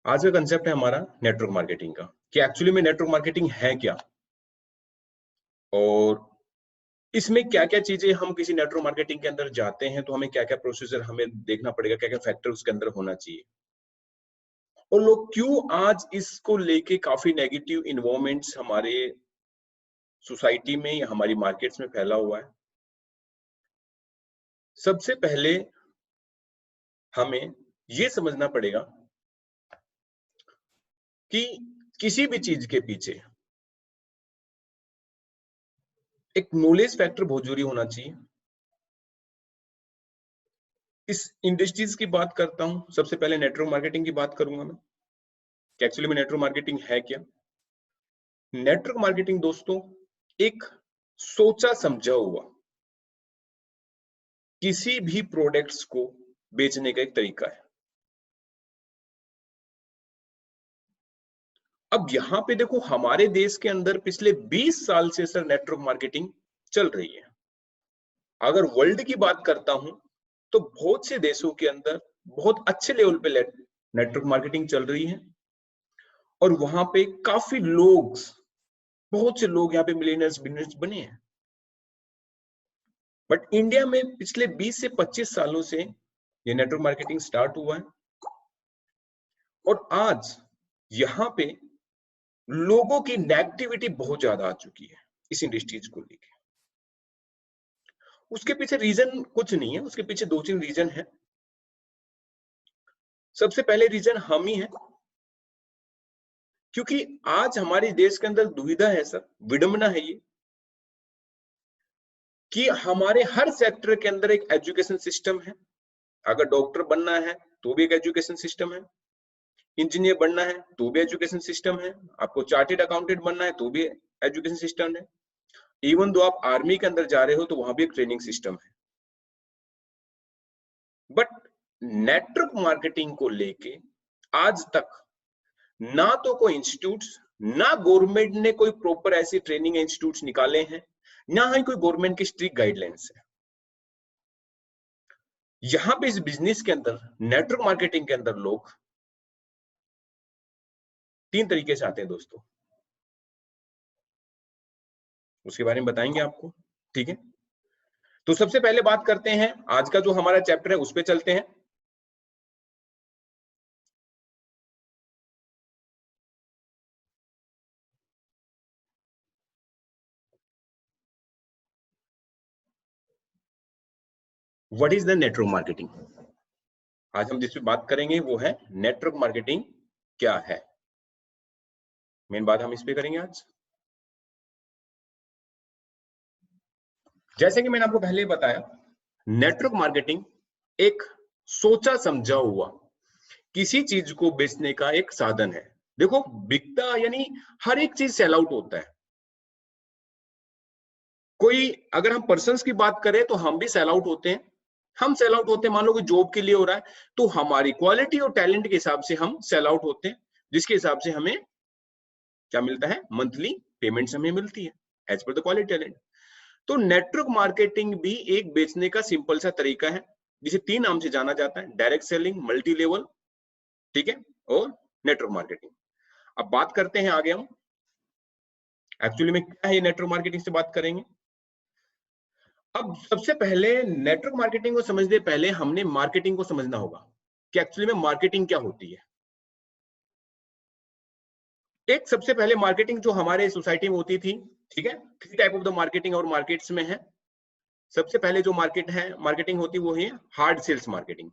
आज का कंसेप्ट है हमारा नेटवर्क मार्केटिंग का कि एक्चुअली में नेटवर्क मार्केटिंग है क्या और इसमें क्या क्या चीजें हम किसी नेटवर्क मार्केटिंग के अंदर जाते हैं तो हमें क्या क्या प्रोसीजर हमें देखना पड़ेगा, क्या क्या फैक्टर उसके अंदर होना चाहिए और लोग क्यों आज इसको लेके काफी नेगेटिव इन्वॉल्वमेंट्स हमारे सोसाइटी में या हमारी मार्केट्स में फैला हुआ है। सबसे पहले हमें ये समझना पड़ेगा कि किसी भी चीज के पीछे एक नॉलेज फैक्टर बहुत जरूरी होना चाहिए। इस इंडस्ट्रीज की बात करता हूं, सबसे पहले नेटवर्क मार्केटिंग की बात करूंगा मैं कि एक्चुअली में नेटवर्क मार्केटिंग है क्या। नेटवर्क मार्केटिंग दोस्तों एक सोचा समझा हुआ किसी भी प्रोडक्ट्स को बेचने का एक तरीका है। अब यहां पे देखो, हमारे देश के अंदर पिछले 20 साल से सर नेटवर्क मार्केटिंग चल रही है। अगर वर्ल्ड की बात करता हूं तो बहुत से देशों के अंदर बहुत अच्छे लेवल पे नेटवर्क मार्केटिंग चल रही है और वहां पे काफी लोग, बहुत से लोग यहाँ पे मिलियनर्स बिलियनर्स बने हैं। बट इंडिया में पिछले 20 से 25 सालों से ये नेटवर्क मार्केटिंग स्टार्ट हुआ है और आज यहाँ पे लोगों की नेगेटिविटी बहुत ज्यादा आ चुकी है इस इंडस्ट्रीज को लेके। उसके पीछे रीजन कुछ नहीं है, उसके पीछे दो तीन रीजन है। सबसे पहले रीजन हम ही है, क्योंकि आज हमारे देश के अंदर दुविधा है सर, विडंबना है ये कि हमारे हर सेक्टर के अंदर एक एजुकेशन सिस्टम है। अगर डॉक्टर बनना है तो भी एक एजुकेशन सिस्टम है, इंजीनियर बनना है तो भी एजुकेशन सिस्टम है, आपको चार्टेड अकाउंटेंट बनना है तो भी एजुकेशन सिस्टम है, इवन दो आप आर्मी के अंदर जा रहे हो तो वहां भी एक ट्रेनिंग सिस्टम है। बट नेटवर्क मार्केटिंग को लेके आज तक ना तो कोई इंस्टीट्यूट्स, ना गवर्नमेंट ने कोई प्रॉपर ऐसे ट्रेनिंग इंस्टीट्यूट्स निकाले हैं, ना ही कोई गवर्नमेंट की स्ट्रिक्ट गाइडलाइंस है। यहां पे इस बिजनेस के अंदर, नेटवर्क मार्केटिंग के अंदर लोग तीन तरीके से आते हैं दोस्तों, उसके बारे में बताएंगे आपको, ठीक है। तो सबसे पहले बात करते हैं, आज का जो हमारा चैप्टर है उस पे चलते हैं। What is the network marketing. आज हम जिस पे बात करेंगे वो है नेटवर्क मार्केटिंग क्या है। मेन बात हम इस पे करेंगे आज। जैसे कि मैंने आपको पहले ही बताया, नेटवर्क मार्केटिंग एक सोचा समझा हुआ किसी चीज को बेचने का एक साधन है। देखो, बिकता यानी हर एक चीज सेल आउट होता है। कोई, अगर हम पर्सन्स की बात करें तो हम भी सेल आउट होते हैं। हम सेल आउट होते हैं, मान लो कि जॉब के लिए हो रहा है तो हमारी क्वालिटी और टैलेंट के हिसाब से हम सेल आउट होते हैं, जिसके हिसाब से हमें क्या मिलता है, मंथली पेमेंट्स हमें मिलती है as per the quality talent. तो नेटवर्क मार्केटिंग भी एक बेचने का सिंपल सा तरीका है, जिसे तीन नाम से जाना जाता है: डायरेक्ट सेलिंग, मल्टी लेवल, ठीक है, और नेटवर्क मार्केटिंग। अब बात करते हैं आगे हम एक्चुअली में क्या है नेटवर्क मार्केटिंग से बात करेंगे। अब सबसे पहले नेटवर्क मार्केटिंग को समझने पहले हमने मार्केटिंग को समझना होगा कि एक्चुअली में मार्केटिंग क्या होती है। एक सबसे पहले मार्केटिंग जो हमारे सोसाइटी में होती थी, ठीक है, three type of the marketing और मार्केट्स में है। सबसे पहले जो मार्केटिंग होती है वो है hard sales marketing.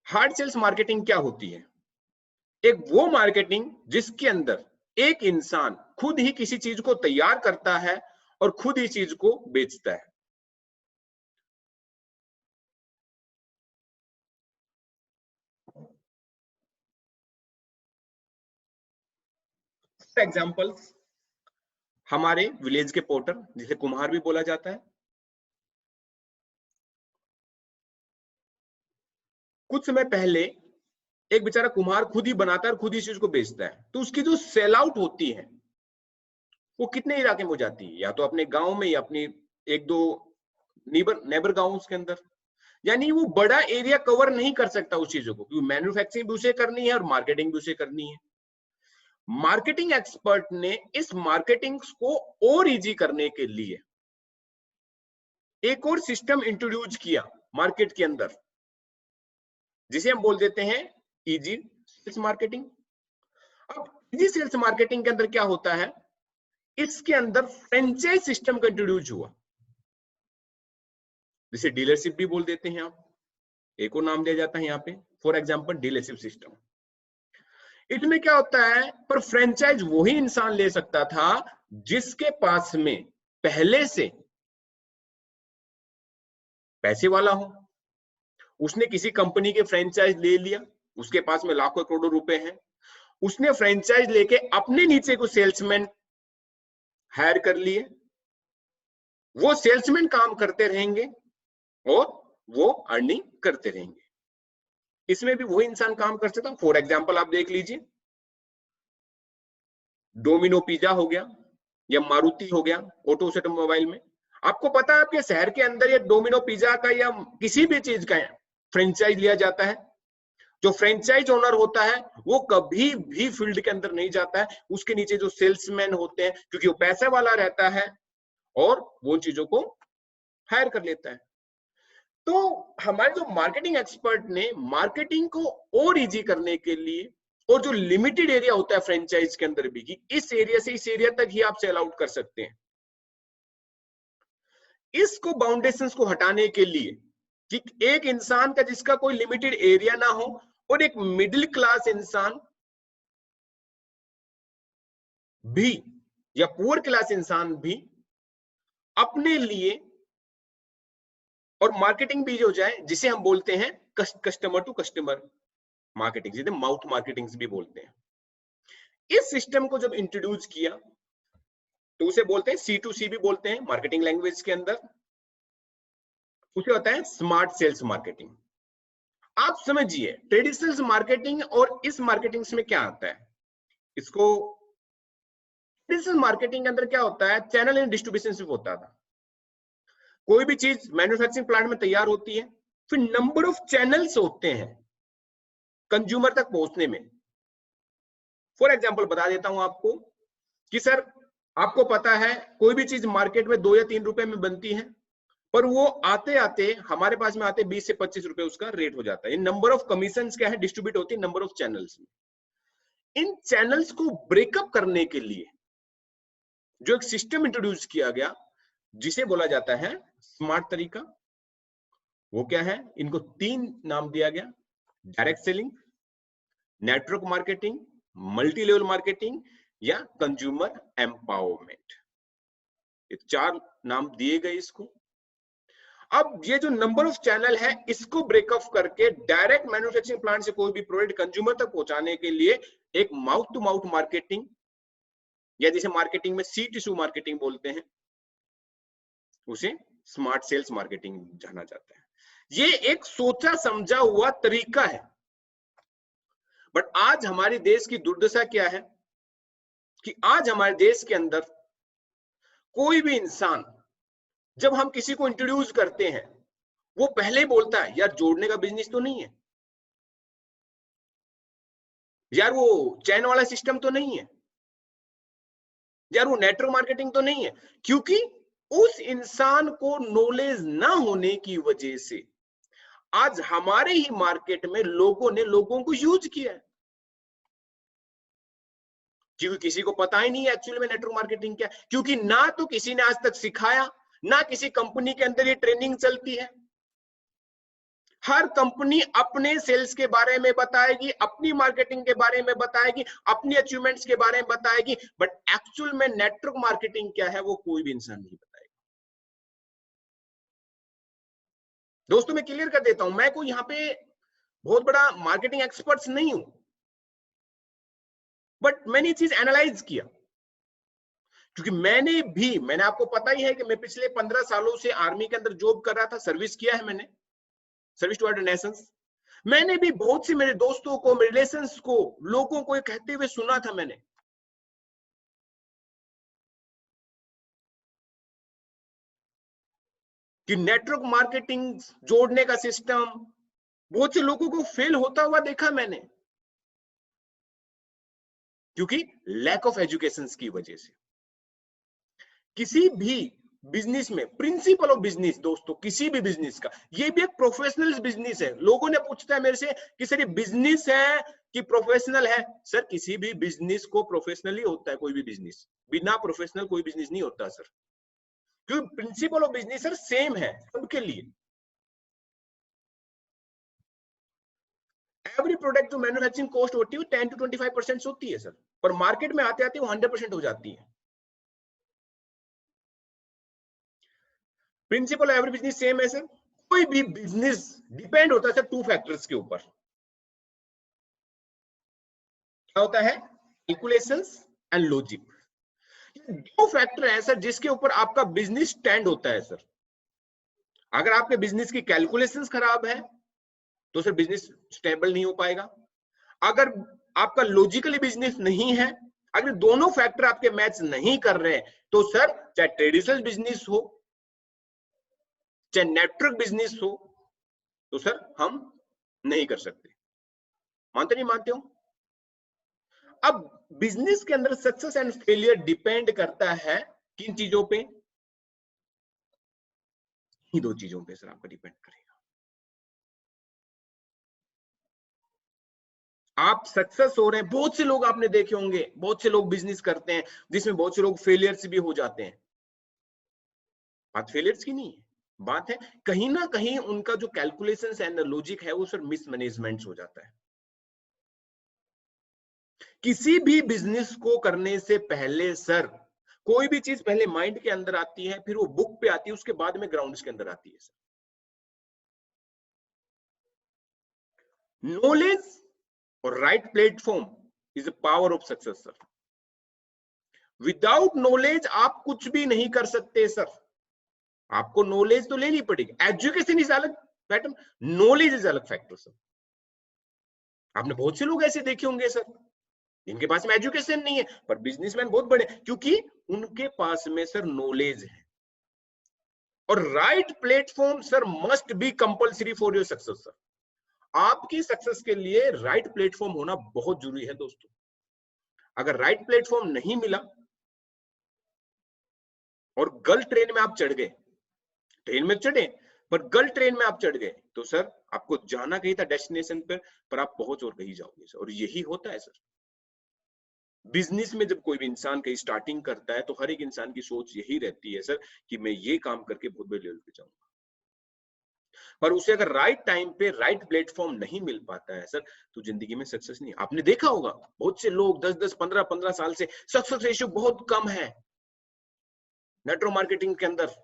Hard sales marketing क्या होती है? एक वो मार्केटिंग जिसके अंदर एक इंसान खुद ही किसी चीज को तैयार करता है और खुद ही चीज को बेचता है। एग्जाम्पल, हमारे विलेज के पोर्टर, जिसे कुम्हार भी बोला जाता है, कुछ समय पहले एक बेचारा कुम्हार खुद ही बनाता है और खुद ही चीज को बेचता है, तो उसकी जो सेल आउट होती है वो कितने इलाके में हो जाती है, या तो अपने गांव में या अपनी एक दो नेबर गांव के अंदर, यानी वो बड़ा एरिया कवर नहीं कर सकता उस चीजों को, क्योंकि मैन्युफैक्चरिंग भी उसे करनी है और मार्केटिंग भी उसे करनी है। मार्केटिंग एक्सपर्ट ने इस मार्केटिंग को और इजी करने के लिए एक और सिस्टम इंट्रोड्यूस किया मार्केट के अंदर, जिसे हम बोल देते हैं इजी सेल्स मार्केटिंग। अब इजी सेल्स मार्केटिंग के अंदर क्या होता है, इसके अंदर फ्रेंचाइज सिस्टम का इंट्रोड्यूस हुआ, जिसे डीलरशिप भी बोल देते हैं आप, एक और नाम दिया जाता है यहाँ पे, फॉर एग्जांपल डीलरशिप सिस्टम। इसमें क्या होता है, पर फ्रेंचाइज वही इंसान ले सकता था जिसके पास में पहले से पैसे वाला हो, उसने किसी कंपनी के फ्रेंचाइज ले लिया, उसके पास में लाखों करोड़ों रुपए हैं, उसने फ्रेंचाइज लेके अपने नीचे को सेल्समैन हायर कर लिए, वो सेल्समैन काम करते रहेंगे और वो अर्निंग करते रहेंगे। इसमें भी वही इंसान काम कर सकता। फॉर एग्जांपल आप देख लीजिए, डोमिनो पिज्जा हो गया या मारुति हो गया, ऑटो ऑटोमोबाइल में आपको पता है आपके शहर के अंदर ये डोमिनो पिज्जा का या किसी भी चीज का फ्रेंचाइज लिया जाता है, जो फ्रेंचाइज ओनर होता है वो कभी भी फील्ड के अंदर नहीं जाता है, उसके नीचे जो सेल्समैन होते हैं, क्योंकि वो पैसे वाला रहता है और वो चीजों को हायर कर लेता है। तो हमारे जो मार्केटिंग एक्सपर्ट ने मार्केटिंग को और इजी करने के लिए, और जो लिमिटेड एरिया होता है फ्रेंचाइज के अंदर भी कि इस एरिया से इस एरिया तक ही आप सेल आउट कर सकते हैं, इसको बाउंडेशंस को हटाने के लिए कि एक इंसान का जिसका कोई लिमिटेड एरिया ना हो और एक मिडिल क्लास इंसान भी या पुअर क्लास इंसान भी अपने लिए और मार्केटिंग भी हो जाए, जिसे हम बोलते हैं कस्टमर टू कस्टमर मार्केटिंग, जिसे माउथ मार्केटिंग भी बोलते हैं। इस सिस्टम को जब इंट्रोड्यूस किया तो उसे बोलते हैं C2C भी बोलते हैं मार्केटिंग लैंग्वेज के अंदर, उसे होता है स्मार्ट सेल्स मार्केटिंग। आप समझिए ट्रेडिशनल मार्केटिंग और इस मार्केटिंग में क्या आता है। इसको ट्रेडिशनल मार्केटिंग के अंदर क्या होता है, चैनल एंड डिस्ट्रीब्यूशन सिर्फ होता था। कोई भी चीज मैन्युफैक्चरिंग प्लांट में तैयार होती है, फिर नंबर ऑफ चैनल्स होते हैं कंज्यूमर तक पहुंचने में। फॉर एग्जांपल बता देता हूं आपको कि सर आपको पता है कोई भी चीज मार्केट में 2 या 3 रुपए में बनती है, पर वो आते आते हमारे पास में आते 20 से 25 रुपए उसका रेट हो जाता है। नंबर ऑफ कमीशन क्या है, डिस्ट्रीब्यूट होती है नंबर ऑफ चैनल्स में। इन चैनल्स को ब्रेकअप करने के लिए जो एक सिस्टम इंट्रोड्यूस किया गया, जिसे बोला जाता है स्मार्ट तरीका, वो क्या है, इनको 3 नाम दिया गया, direct selling, network marketing, multi level marketing या कंज्यूमर एम्पावरमेंट। ये 4 नाम दिए गए इसको। अब ये जो नंबर ऑफ चैनल है, इसको ब्रेकअप करके डायरेक्ट मैन्युफैक्चरिंग प्लांट से कोई भी प्रोडक्ट कंज्यूमर तक पहुंचाने के लिए एक माउथ टू माउथ मार्केटिंग, या जिसे मार्केटिंग में C2C मार्केटिंग बोलते हैं, उसे स्मार्ट सेल्स मार्केटिंग जाना जाता है। ये एक सोचा समझा हुआ तरीका है, बट आज हमारे देश की दुर्दशा क्या है कि आज हमारे देश के अंदर कोई भी इंसान, जब हम किसी को इंट्रोड्यूस करते हैं, वो पहले ही बोलता है यार जोड़ने का बिजनेस तो नहीं है, यार वो चैन वाला सिस्टम तो नहीं है, यार वो नेटवर्क मार्केटिंग तो नहीं है, क्योंकि उस इंसान को नॉलेज ना होने की वजह से आज हमारे ही मार्केट में लोगों ने लोगों को यूज किया है, क्योंकि किसी को पता ही नहीं है एक्चुअली में नेटवर्क मार्केटिंग क्या है, क्योंकि ना तो किसी ने आज तक सिखाया, ना किसी कंपनी के अंदर ये ट्रेनिंग चलती है। हर कंपनी अपने सेल्स के बारे में बताएगी, अपनी मार्केटिंग के बारे में बताएगी, अपनी अचीवमेंट्स के बारे में बताएगी, बट एक्चुअल में नेटवर्क मार्केटिंग क्या है वो कोई भी इंसान नहीं बताएगा। दोस्तों मैं क्लियर कर देता हूं, मैं कोई यहाँ पे बहुत बड़ा मार्केटिंग एक्सपर्ट नहीं हूं, बट मैंने ये चीज एनालाइज किया, क्योंकि मैंने आपको पता ही है कि मैं पिछले 15 सालों से आर्मी के अंदर जॉब कर रहा था, सर्विस किया है मैंने, सर्विस टू अदर नेशंस। मैंने भी बहुत से मेरे दोस्तों को, मेरे रिलेशंस को, लोगों को ये कहते हुए सुना था मैंने, कि नेटवर्क मार्केटिंग जोड़ने का सिस्टम बहुत से लोगों को फेल होता हुआ देखा मैंने, क्योंकि लैक ऑफ एजुकेशन की वजह से। किसी भी बिजनेस में प्रिंसिपल ऑफ बिजनेस दोस्तों, किसी भी बिजनेस का, ये भी एक प्रोफेशनल बिजनेस है। लोगों ने पूछता है मेरे से कि सर ये बिजनेस है कि प्रोफेशनल है? सर किसी भी बिजनेस को प्रोफेशनली होता है, कोई भी बिजनेस बिना प्रोफेशनल कोई बिजनेस नहीं होता सर, क्योंकि principle of business sir same है सबके लिए। एवरी प्रोडक्ट जो मैन्युफैक्चरिंग कॉस्ट होती है 10 to 25% होती है सर, पर मार्केट में आते आते वो 100% हो जाती है। प्रिंसिपल एवरी बिजनेस सेम है सर। कोई भी बिजनेस डिपेंड होता है सर 2 फैक्टर्स के ऊपर। क्या होता है? Calculations and logic. 2 फैक्टर है सर जिसके ऊपर आपका बिजनेस स्टैंड होता है सर। अगर आपके बिजनेस की कैलकुलेशंस खराब है तो सर बिजनेस स्टेबल नहीं हो पाएगा। अगर आपका लॉजिकली बिजनेस नहीं है, अगर दोनों फैक्टर आपके मैच नहीं कर रहे हैं, तो सर चाहे ट्रेडिशनल बिजनेस हो चाहे नेटवर्क बिजनेस हो, तो सर हम नहीं कर सकते। मानते नहीं मानते हो? अब बिजनेस के अंदर सक्सेस एंड फेलियर डिपेंड करता है किन चीजों पे? ही 2 चीजों पे सर आपका डिपेंड करेगा। आप सक्सेस हो रहे हैं, बहुत से लोग आपने देखे होंगे, बहुत से लोग बिजनेस करते हैं जिसमें बहुत से लोग फेलियर्स भी हो जाते हैं। बात फेलियर्स की नहीं है, बात है कहीं ना कहीं उनका जो कैलकुलेशंस एंड लॉजिक है वो सर मिसमैनेजमेंट हो जाता है। किसी भी बिजनेस को करने से पहले सर कोई भी चीज पहले माइंड के अंदर आती है, फिर वो बुक पे आती है, उसके बाद में ग्राउंड के अंदर आती है सर। नॉलेज और right platform is the power of success sir. Without knowledge आप कुछ भी नहीं कर सकते सर। आपको नॉलेज तो लेनी पड़ेगी, एजुकेशन इज अलग फैक्टर, नॉलेज इज अलग फैक्टर सर। आपने बहुत से लोग ऐसे देखे होंगे सर जिनके पास में एजुकेशन नहीं है पर बिजनेसमैन बहुत बड़े, क्योंकि उनके पास में सर नॉलेज है। और right platform sir must be compulsory for your success sir. आपकी सक्सेस के लिए राइट प्लेटफॉर्म होना बहुत जरूरी है दोस्तों। अगर राइट प्लेटफॉर्म नहीं मिला और गलत ट्रेन में आप चढ़ गए, ट्रेन में चढ़े पर गलत ट्रेन में आप चढ़ गए, तो सर आपको जाना कहीं था डेस्टिनेशन पर आप पहुंच और कहीं जाओगे सर। और यही होता है सर बिजनेस में। जब कोई भी इंसान कहीं स्टार्टिंग करता है तो हर एक इंसान की सोच यही रहती है सर कि मैं ये काम करके बहुत बड़े लेवल पे जाऊंगा, पर उसे अगर राइट टाइम पे राइट प्लेटफॉर्म नहीं मिल पाता है सर तो जिंदगी में सक्सेस नहीं। आपने देखा होगा बहुत से लोग 10-10, 15-15 साल से सक्सेस रेशियो बहुत कम है नेटवर्क मार्केटिंग के अंदर।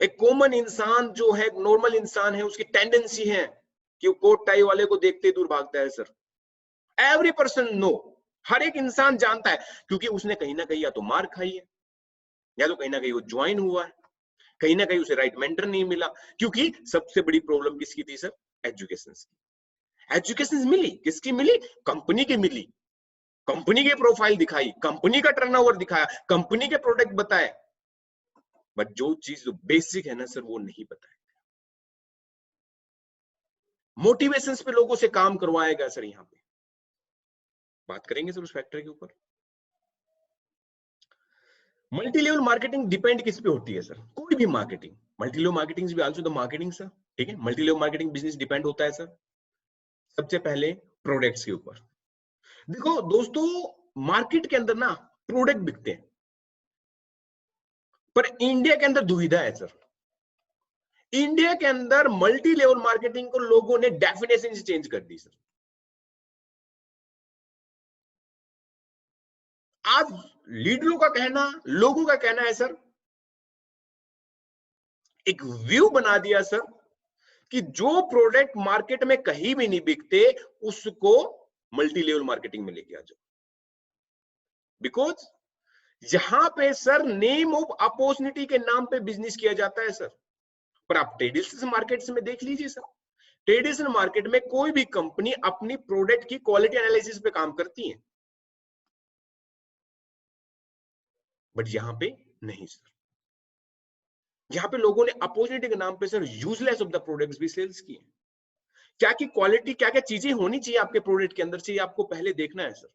एक कॉमन इंसान जो है, नॉर्मल इंसान है, उसकी टेंडेंसी है कि वो कोट टाई वाले को देखते ही दूर भागता है सर। एवरी पर्सन नो, हर एक इंसान जानता है, क्योंकि उसने कहीं ना कहीं या तो मार खाई है या तो कहीं ना कहीं वो ज्वाइन हुआ है, कहीं ना कहीं उसे राइट मेंटर नहीं मिला। क्योंकि सबसे बड़ी प्रॉब्लम किसकी थी सर? एजुकेशन की। एजुकेशन मिली किसकी? मिली कंपनी की मिली, कंपनी की प्रोफाइल दिखाई, कंपनी का टर्नओवर दिखाया, कंपनी के प्रोडक्ट बताए, बट जो चीज जो बेसिक है ना सर वो नहीं बताया। मोटिवेशंस पे लोगों से काम करवाएगा सर। यहाँ पे बात करेंगे सर उस फैक्टर के ऊपर। मल्टी लेवल मार्केटिंग डिपेंड किस पे होती है सर? कोई भी मार्केटिंग, मल्टी लेवल मार्केटिंग भी आल्सो द मार्केटिंग सर। ठीक है, multi level marketing business depend होता है सर सबसे पहले प्रोडक्ट्स के ऊपर। देखो दोस्तों, मार्केट के अंदर ना प्रोडक्ट बिकते हैं, पर इंडिया के अंदर दुविधा है सर। इंडिया के अंदर मल्टी लेवल मार्केटिंग को लोगों ने डेफिनेशन चेंज कर दी सर। आज लीडरों का कहना, लोगों का कहना है सर, एक व्यू बना दिया सर कि जो प्रोडक्ट मार्केट में कहीं भी नहीं बिकते उसको मल्टी लेवल मार्केटिंग में लेके आ जाओ। बिकॉज यहां पे सर नेम ऑफ अपॉर्चुनिटी के नाम पे बिजनेस किया जाता है सर। पर आप ट्रेडिशनल मार्केट्स में देख लीजिए सर, ट्रेडिशनल मार्केट में कोई भी कंपनी अपनी प्रोडक्ट की क्वालिटी एनालिसिस पे काम करती है, बट यहां पे नहीं सर। यहाँ पे लोगों ने अपॉर्चुनिटी के नाम पे sir useless of the products भी सेल्स किए। क्या की क्वालिटी, क्या क्या चीजें होनी चाहिए आपके प्रोडक्ट के अंदर चाहिए, आपको पहले देखना है सर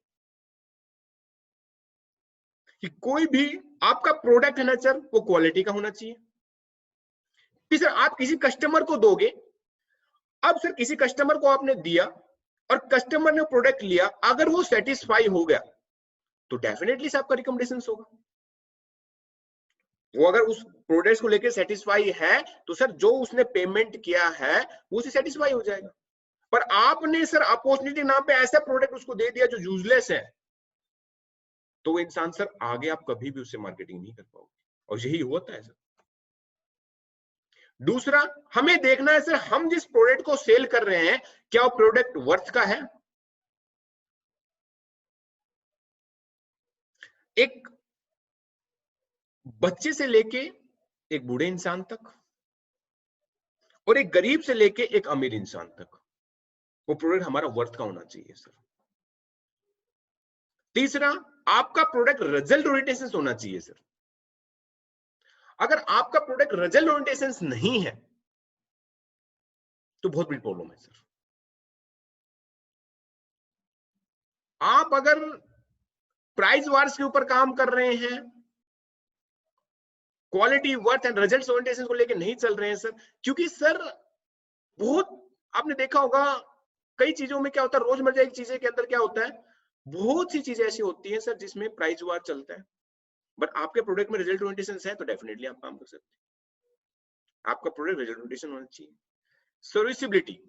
कि कोई भी आपका प्रोडक्ट है ना सर, वो क्वालिटी का होना चाहिए। कि सर आप किसी कस्टमर को दोगे, अब सर किसी कस्टमर को आपने दिया और कस्टमर ने प्रोडक्ट लिया, अगर वो सेटिस्फाई हो गया तो डेफिनेटली आपका रिकमेंडेशन होगा। वो अगर उस प्रोडक्ट को लेकर सेटिस्फाई है तो सर जो उसने पेमेंट किया है वो उसे सेटिस्फाई हो जाएगा। पर आपने सर अपॉर्चुनिटी नाम पे ऐसा प्रोडक्ट उसको दे दिया जो यूजलेस है, तो वो इंसान सर आगे आप कभी भी उससे मार्केटिंग नहीं कर पाओगे, और यही होता है सर। दूसरा, हमें देखना है सर हम जिस प्रोडक्ट को सेल कर रहे हैं क्या वो प्रोडक्ट वर्थ का है। एक बच्चे से लेके एक बूढ़े इंसान तक और एक गरीब से लेके एक अमीर इंसान तक वो प्रोडक्ट हमारा वर्थ का होना चाहिए सर। तीसरा, आपका प्रोडक्ट रिजल्ट ओरिएंटेशन होना चाहिए सर। अगर आपका प्रोडक्ट रिजल्ट ओरिएंटेशन नहीं है तो बहुत बड़ी प्रॉब्लम है सर। आप अगर प्राइस वार्स के ऊपर काम कर रहे हैं, quality worth and result orientation को लेकर नहीं चल रहे हैं सर, क्योंकि सर बहुत आपने देखा होगा कई चीजों में क्या होता है, रोजमर्रा की चीजें के अंदर क्या होता है, बहुत सी चीजें ऐसी होती हैं सर जिसमें प्राइस वार चलता है, बट आपके प्रोडक्ट में रिजल्ट ओरिएंटेशन है तो डेफिनेटली आप काम कर सकते हैं। आपका प्रोडक्ट रिजल्ट ओरिएंटेशन होना चाहिए। सर्विसिबिलिटी,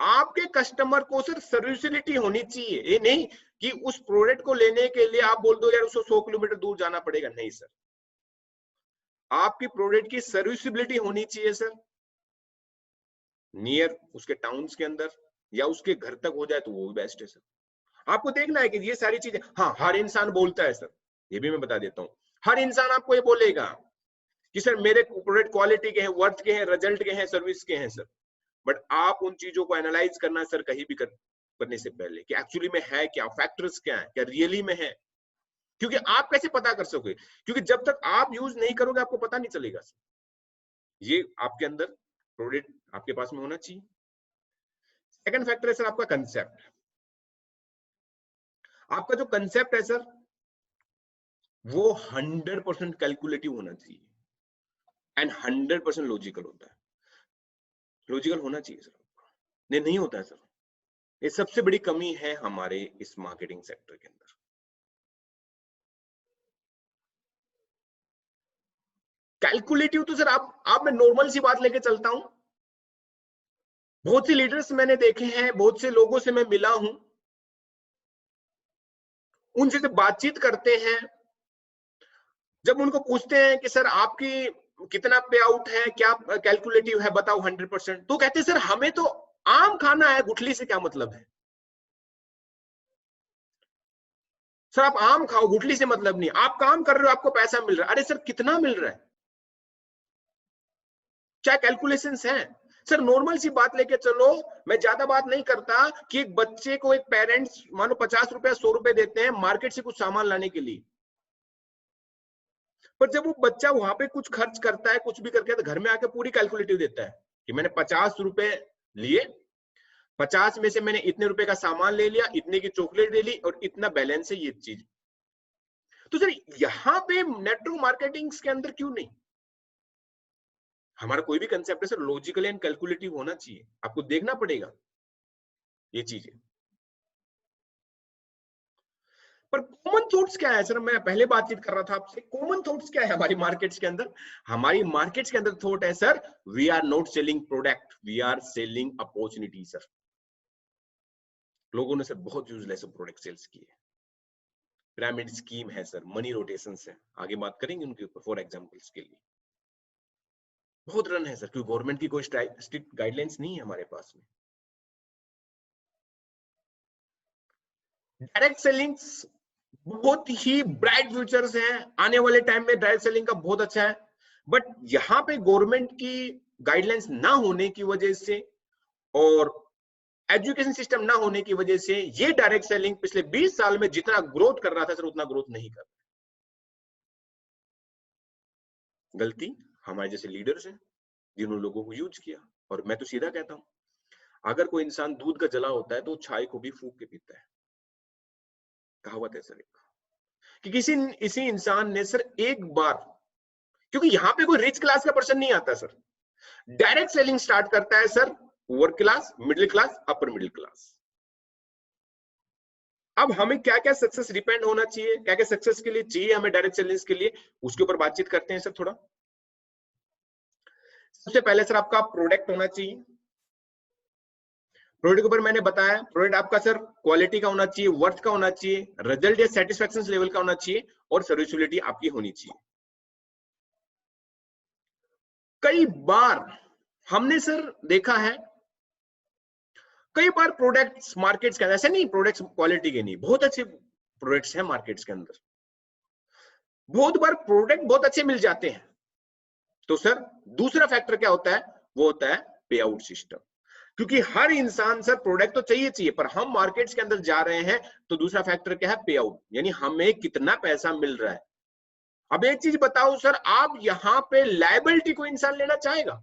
आपके कस्टमर को सर सर्विसिबिलिटी होनी चाहिए। ये नहीं कि उस प्रोडक्ट को लेने के लिए आप बोल दो यार उसको 100 किलोमीटर दूर जाना पड़ेगा, नहीं सर। आपकी प्रोडक्ट की सर्विसिबिलिटी होनी चाहिए सर, नियर उसके टाउन्स के अंदर या उसके घर तक हो जाए तो वो भी बेस्ट है सर। आपको देखना है कि ये सारी चीजें, हाँ हर इंसान बोलता है सर, ये भी मैं बता देता हूँ, हर इंसान आपको ये बोलेगा कि सर मेरे प्रोडक्ट क्वालिटी के हैं, वर्थ के हैं, रिजल्ट के हैं, सर्विस के हैं सर, बट आप उन चीजों को एनालाइज करना सर कहीं भी करने से पहले कि एक्चुअली में है क्या, फैक्टर्स क्या है, क्या रियली में है। क्योंकि आप कैसे पता कर सकोगे, क्योंकि जब तक आप यूज नहीं करोगे आपको पता नहीं चलेगा सर। ये आपके अंदर प्रोडक्ट आपके पास में होना चाहिए। सेकंड फैक्टर है सर आपका कंसेप्ट। आपका जो कंसेप्ट है सर वो 100% कैलकुलेटिव होना चाहिए एंड 100% लॉजिकल होता है। लॉजिकल होना चाहिए सर, नहीं होता है सर। ये सबसे बड़ी कमी है हमारे इस मार्केटिंग सेक्टर के अंदर। कैलकुलेटिव तो सर आप मैं नॉर्मल सी बात लेके चलता हूं, बहुत सी लीडर्स मैंने देखे हैं, बहुत से लोगों से मैं मिला हूं, उनसे जब बातचीत करते हैं, जब उनको पूछते हैं कि सर आपकी कितना पे आउट है, क्या कैलकुलेटिव है बताओ 100%, तो कहते हैं सर हमें तो आम खाना है, गुठली से क्या मतलब है। सर आप आम खाओ, गुठली से मतलब नहीं, आप काम कर रहे हो आपको पैसा मिल रहा है। अरे सर कितना मिल रहा है, क्या कैलकुलेशंस हैं सर। नॉर्मल सी बात लेके चलो, मैं ज्यादा बात नहीं करता कि एक बच्चे को एक पेरेंट्स मानो 50 रुपए 100 रुपए देते हैं मार्केट से कुछ सामान लाने के लिए, पर जब वो बच्चा वहां पे कुछ खर्च करता है, कुछ भी करके, तो घर में आके पूरी कैलकुलेटिव देता है कि मैंने 50 रुपए लिए, 50 में से मैंने इतने रुपए का सामान ले लिया, इतने की चॉकलेट ले ली और इतना बैलेंस है ये चीज। तो सर यहाँ पे नेटवर्क मार्केटिंग के अंदर क्यों नहीं, हमारा कोई भी कंसेप्ट है सर लॉजिकल एंड कैलकुलेटिव होना चाहिए, आपको देखना पड़ेगा ये चीजें। पर कॉमन थॉट्स क्या है सर, मैं पहले बातचीत कर रहा था आपसे, कॉमन थॉट्स क्या है हमारी मार्केट्स के अंदर। हमारी मार्केट्स के अंदर थॉट है sir, we are not selling product, we are selling opportunity sir. लोगों ने सर बहुत यूजलेस प्रोडक्ट सेल्स किए, पिरामिड स्कीम है सर, मनी रोटेशन है, आगे बात करेंगे उनके ऊपर फॉर एग्जांपल्स के लिए। बहुत रन है सर, क्योंकि गवर्नमेंट की कोई स्ट्रिक्ट गाइडलाइंस नहीं है हमारे पास में। डायरेक्ट सेलिंग्स बहुत ही ब्राइट फ्यूचर्स हैं, आने वाले टाइम में डायरेक्ट सेलिंग का बहुत अच्छा है, बट यहाँ पे गवर्नमेंट की गाइडलाइंस ना होने की वजह से और एजुकेशन सिस्टम ना होने की वजह से ये डायरेक्ट सेलिंग पिछले 20 साल में जितना ग्रोथ कर रहा था सर उतना ग्रोथ नहीं कर रहा। गलती हमारे जैसे लीडर्स हैं जिन्होंने लोगों को यूज किया। और मैं तो सीधा कहता हूँ, अगर कोई इंसान दूध का जला होता है तो चाय को भी फूंक के पीता है। कहावत है सर एक, कि इसी इंसान ने सर एक बार, क्योंकि यहाँ पे कोई रिच क्लास का पर्सन नहीं आता सर, डायरेक्ट सेलिंग स्टार्ट करता है sir poor class, middle class, upper middle class. अब हमें क्या क्या सक्सेस डिपेंड होना चाहिए, क्या क्या सक्सेस के लिए चाहिए हमें डायरेक्ट सेलिंग के लिए, उसके ऊपर बातचीत करते हैं सर थोड़ा। सबसे पहले सर आपका प्रोडक्ट होना चाहिए। प्रोडक्ट के ऊपर मैंने बताया, प्रोडक्ट आपका सर क्वालिटी का होना चाहिए, वर्थ का होना चाहिए, रिजल्ट या सेटिस्फेक्शन लेवल का होना चाहिए, और सर्विसबिलिटी आपकी होनी चाहिए। कई बार हमने सर देखा है, कई बार प्रोडक्ट्स मार्केट्स के अंदर, ऐसे नहीं प्रोडक्ट्स क्वालिटी के नहीं, बहुत अच्छे प्रोडक्ट्स हैं मार्केट्स के अंदर, बहुत बार प्रोडक्ट बहुत अच्छे मिल जाते हैं, तो सर दूसरा फैक्टर क्या होता है, वो होता है पे आउट सिस्टम। क्योंकि हर इंसान सर प्रोडक्ट तो चाहिए, पर हम मार्केट्स के अंदर जा रहे हैं, तो दूसरा फैक्टर क्या है, पे आउट, यानी हमें कितना पैसा मिल रहा है। अब एक चीज बताओ सर, आप यहां पे लायबिलिटी को इंसान लेना चाहेगा?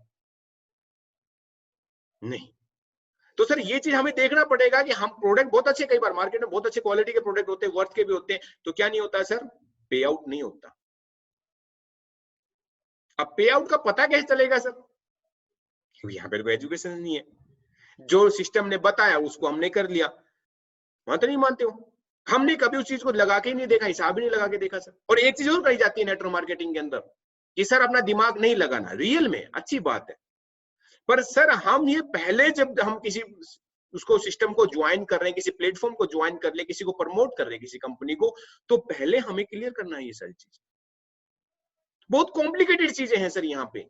नहीं। तो सर ये चीज हमें देखना पड़ेगा कि हम प्रोडक्ट बहुत अच्छे, कई बार मार्केट में बहुत अच्छे क्वालिटी के प्रोडक्ट होते हैं, वर्थ के भी होते हैं, तो क्या नहीं होता है सर, पे आउट नहीं होता। अब पे आउट का पता कैसे चलेगा सर, क्योंकि यहाँ पे तो एजुकेशन नहीं है, जो सिस्टम ने बताया उसको हमने कर लिया। मानते नहीं मानते हो, हमने कभी उस चीज को लगा के ही नहीं देखा, हिसाब ही नहीं लगा के देखा सर। और एक चीज और कही जाती है नेटवर्क मार्केटिंग के अंदर, कि सर अपना दिमाग नहीं लगाना, रियल में अच्छी बात है, पर सर हम ये पहले जब हम किसी उसको सिस्टम को ज्वाइन कर रहे हैं, किसी प्लेटफॉर्म को ज्वाइन कर ले, किसी को प्रमोट कर रहे हैं, किसी कंपनी को, तो पहले हमें क्लियर करना है ये सारी चीज। बहुत कॉम्प्लिकेटेड चीजें हैं सर यहाँ पे।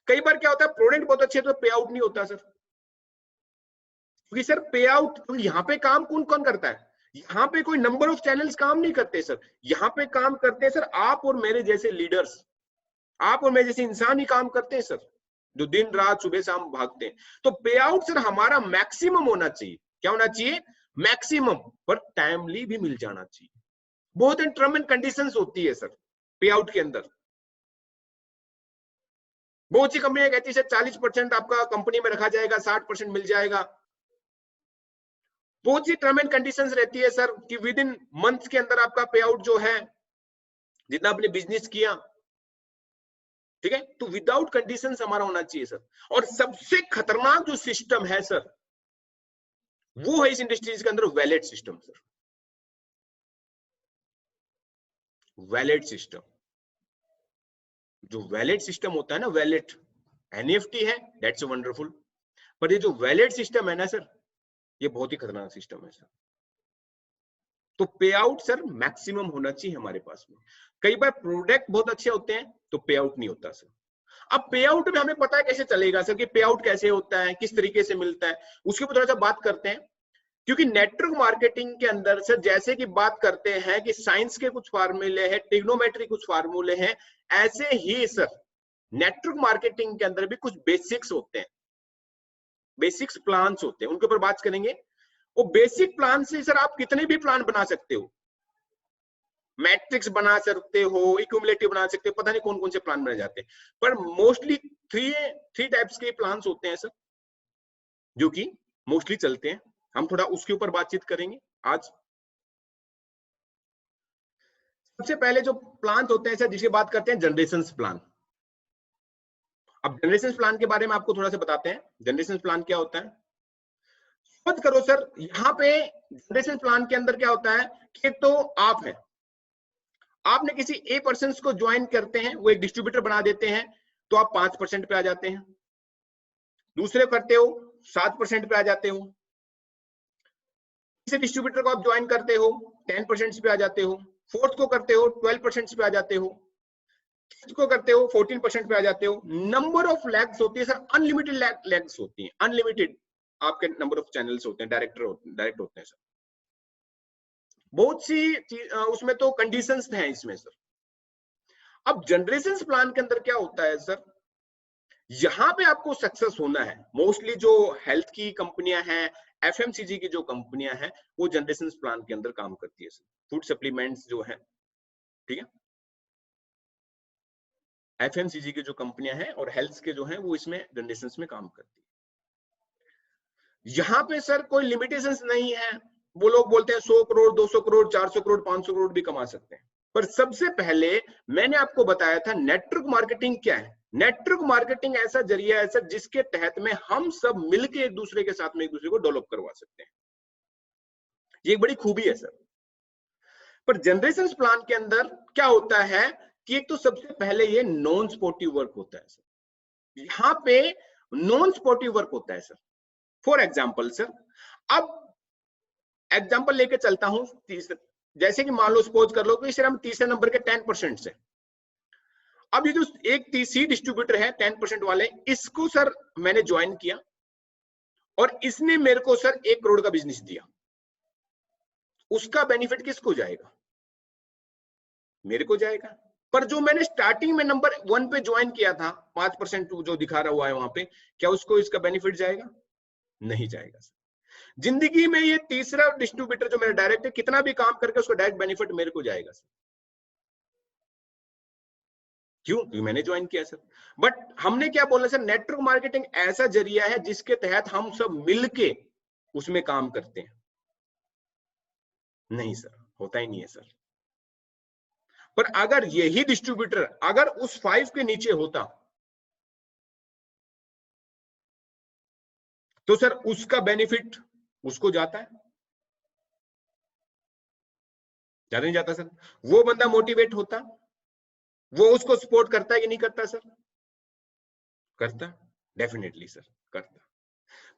कई बार क्या होता है, प्रोडक्ट बहुत अच्छे तो पे आउट नहीं होता सर, क्योंकि सर पे आउट, क्योंकि यहाँ पे काम कौन कौन करता है, यहाँ पे कोई नंबर ऑफ चैनल्स काम नहीं करते सर, यहाँ पे काम करते हैं सर आप और मेरे जैसे लीडर्स, आप और मेरे जैसे इंसान ही काम करते हैं सर, जो दिन रात सुबह शाम भागते हैं। तो पे आउट सर हमारा मैक्सिमम होना चाहिए। क्या होना चाहिए, मैक्सिमम, पर टाइमली भी मिल जाना चाहिए। बहुत टर्म एंड कंडीशंस होती है सर पे आउट के अंदर। बहुत सी कंपनियां कहती है सर 40% आपका कंपनी में रखा जाएगा, 60% मिल जाएगा। बहुत सी टर्म एंड कंडीशंस रहती है सर कि विद इन मंथ के अंदर आपका पे आउट जो है, जितना आपने बिजनेस किया, ठीक है, तो विदाउट कंडीशंस हमारा होना चाहिए सर। और सबसे खतरनाक जो सिस्टम है सर, वो है इस इंडस्ट्रीज के अंदर wallet system sir. Wallet system, जो वैलेट सिस्टम होता है ना, वैलेट एनईएफटी है, दैट्स वंडरफुल, पर ये जो वैलेट सिस्टम है ना सर, ये बहुत ही खतरनाक सिस्टम है सर। तो पे आउट सर मैक्सिमम होना चाहिए हमारे पास में। कई बार प्रोडक्ट बहुत अच्छे होते हैं तो पे आउट नहीं होता सर। अब पे आउट में हमें पता है कैसे चलेगा सर कि पे आउट कैसे होता है, किस तरीके से मिलता है, उसके ऊपर थोड़ा सा बात करते हैं। क्योंकि नेटवर्क मार्केटिंग के अंदर सर जैसे कि बात करते हैं कि साइंस के कुछ फार्मूले हैं, ट्रिग्नोमेट्री कुछ फार्मूले हैं, ऐसे ही सर नेटवर्क मार्केटिंग के अंदर भी कुछ बेसिक्स होते हैं, बेसिक्स प्लान्स होते हैं, उनके ऊपर बात करेंगे। वो बेसिक प्लान से सर आप कितने भी प्लान बना सकते हो, मैट्रिक्स बना सकते हो, इक्यूमुलेटिव बना सकते हो, पता नहीं कौन कौन से प्लान बने जाते हैं, पर मोस्टली थ्री टाइप्स के प्लान्स होते हैं सर जो कि मोस्टली चलते हैं। हम थोड़ा उसके ऊपर बातचीत करेंगे आज। सबसे पहले जो प्लान होते हैं सर, जिसकी बात करते हैं जनरेशन प्लान। अब जनरेशन प्लान के बारे में आपको थोड़ा सा बताते हैं, जनरेशन प्लान क्या होता है। मत करो सर, यहाँ पे जनरेशन प्लान के अंदर क्या होता है कि तो आप है, आपने किसी ए पर्सन को ज्वाइन करते हैं, वो एक डिस्ट्रीब्यूटर बना देते हैं, तो आप 5% पे आ जाते हैं। दूसरे करते हो 7% पे आ जाते हो। किसी डिस्ट्रीब्यूटर को आप ज्वाइन करते हो 10% पे आ जाते हो। फोर्थ को करते हो 12% पे आ जाते हो। फिफ्थ को करते हो 14% पे आ जाते हो। नंबर ऑफ लैग्स होती है सर, अनलिमिटेड लैग्स होती हैं, अनलिमिटेड आपके नंबर ऑफ चैनल्स होते हैं, डायरेक्ट होते हैं सर। बहुत सी उसमें तो कंडीशंस हैं इसमें सर। अब जनरेशन प्लान के अंदर क्या होता है सर, यहां पे आपको सक्सेस होना है। मोस्टली जो हेल्थ की कंपनियां हैं, एफएमसीजी की जो कंपनियां हैं, वो जनरेशन प्लान के अंदर काम करती है सर। फूड सप्लीमेंट्स जो है, ठीक है, एफएमसीजी की जो कंपनियां हैं और हेल्थ के जो हैं वो इसमें जनरेशन में काम करती है। यहां पे सर कोई लिमिटेशंस नहीं है, वो लोग बोलते हैं 100 करोड़ 200 करोड़ 400 करोड़ 500 करोड़ भी कमा सकते हैं। पर सबसे पहले मैंने आपको बताया था नेटवर्क मार्केटिंग क्या है। नेटवर्क मार्केटिंग ऐसा जरिया है सर जिसके तहत में हम सब मिलके एक दूसरे के साथ में एक दूसरे को डेवलप करवा सकते हैं। ये एक बड़ी खूबी है सर। पर जनरेशन प्लान के अंदर क्या होता है कि एक तो सबसे पहले ये नॉन स्पोर्टिव वर्क होता है सर। यहाँ पे नॉन स्पोर्टिव वर्क होता है सर। फॉर एग्जाम्पल सर, अब एग्जाम्पल लेके चलता हूं, जैसे कि मान लो सपोज कर लो कि सर हम तीसरे नंबर के 10% से, अब ये जो एक सी डिस्ट्रीब्यूटर है 10% वाले, इसको सर मैंने ज्वाइन किया और इसने मेरे को सर 1 करोड़ का बिजनेस दिया। उसका बेनिफिट किसको जाएगा? मेरे को जाएगा। पर जो मैंने स्टार्टिंग में नंबर 1 पे ज्वाइन किया था 5% जो दिखा रहा हुआ है वहां पे, क्या उसको इसका बेनिफिट जाएगा? नहीं जाएगा सर। जिंदगी में ये तीसरा डिस्ट्रीब्यूटर जो मेरा डायरेक्ट है, कितना भी काम करके उसको डायरेक्ट बेनिफिट मेरे को जाएगा सर। क्यों? क्योंकि मैंने ज्वाइन किया सर। बट हमने क्या बोला सर, नेटवर्क मार्केटिंग ऐसा जरिया है जिसके तहत हम सब मिलके उसमें काम करते हैं। नहीं सर, होता ही नहीं है सर। पर अगर यही डिस्ट्रीब्यूटर अगर उस 5 के नीचे होता तो सर उसका बेनिफिट उसको जाता है? ज्यादा नहीं जाता सर। वो बंदा मोटिवेट होता, वो उसको सपोर्ट करता है कि नहीं करता सर? करता, डेफिनेटली सर करता।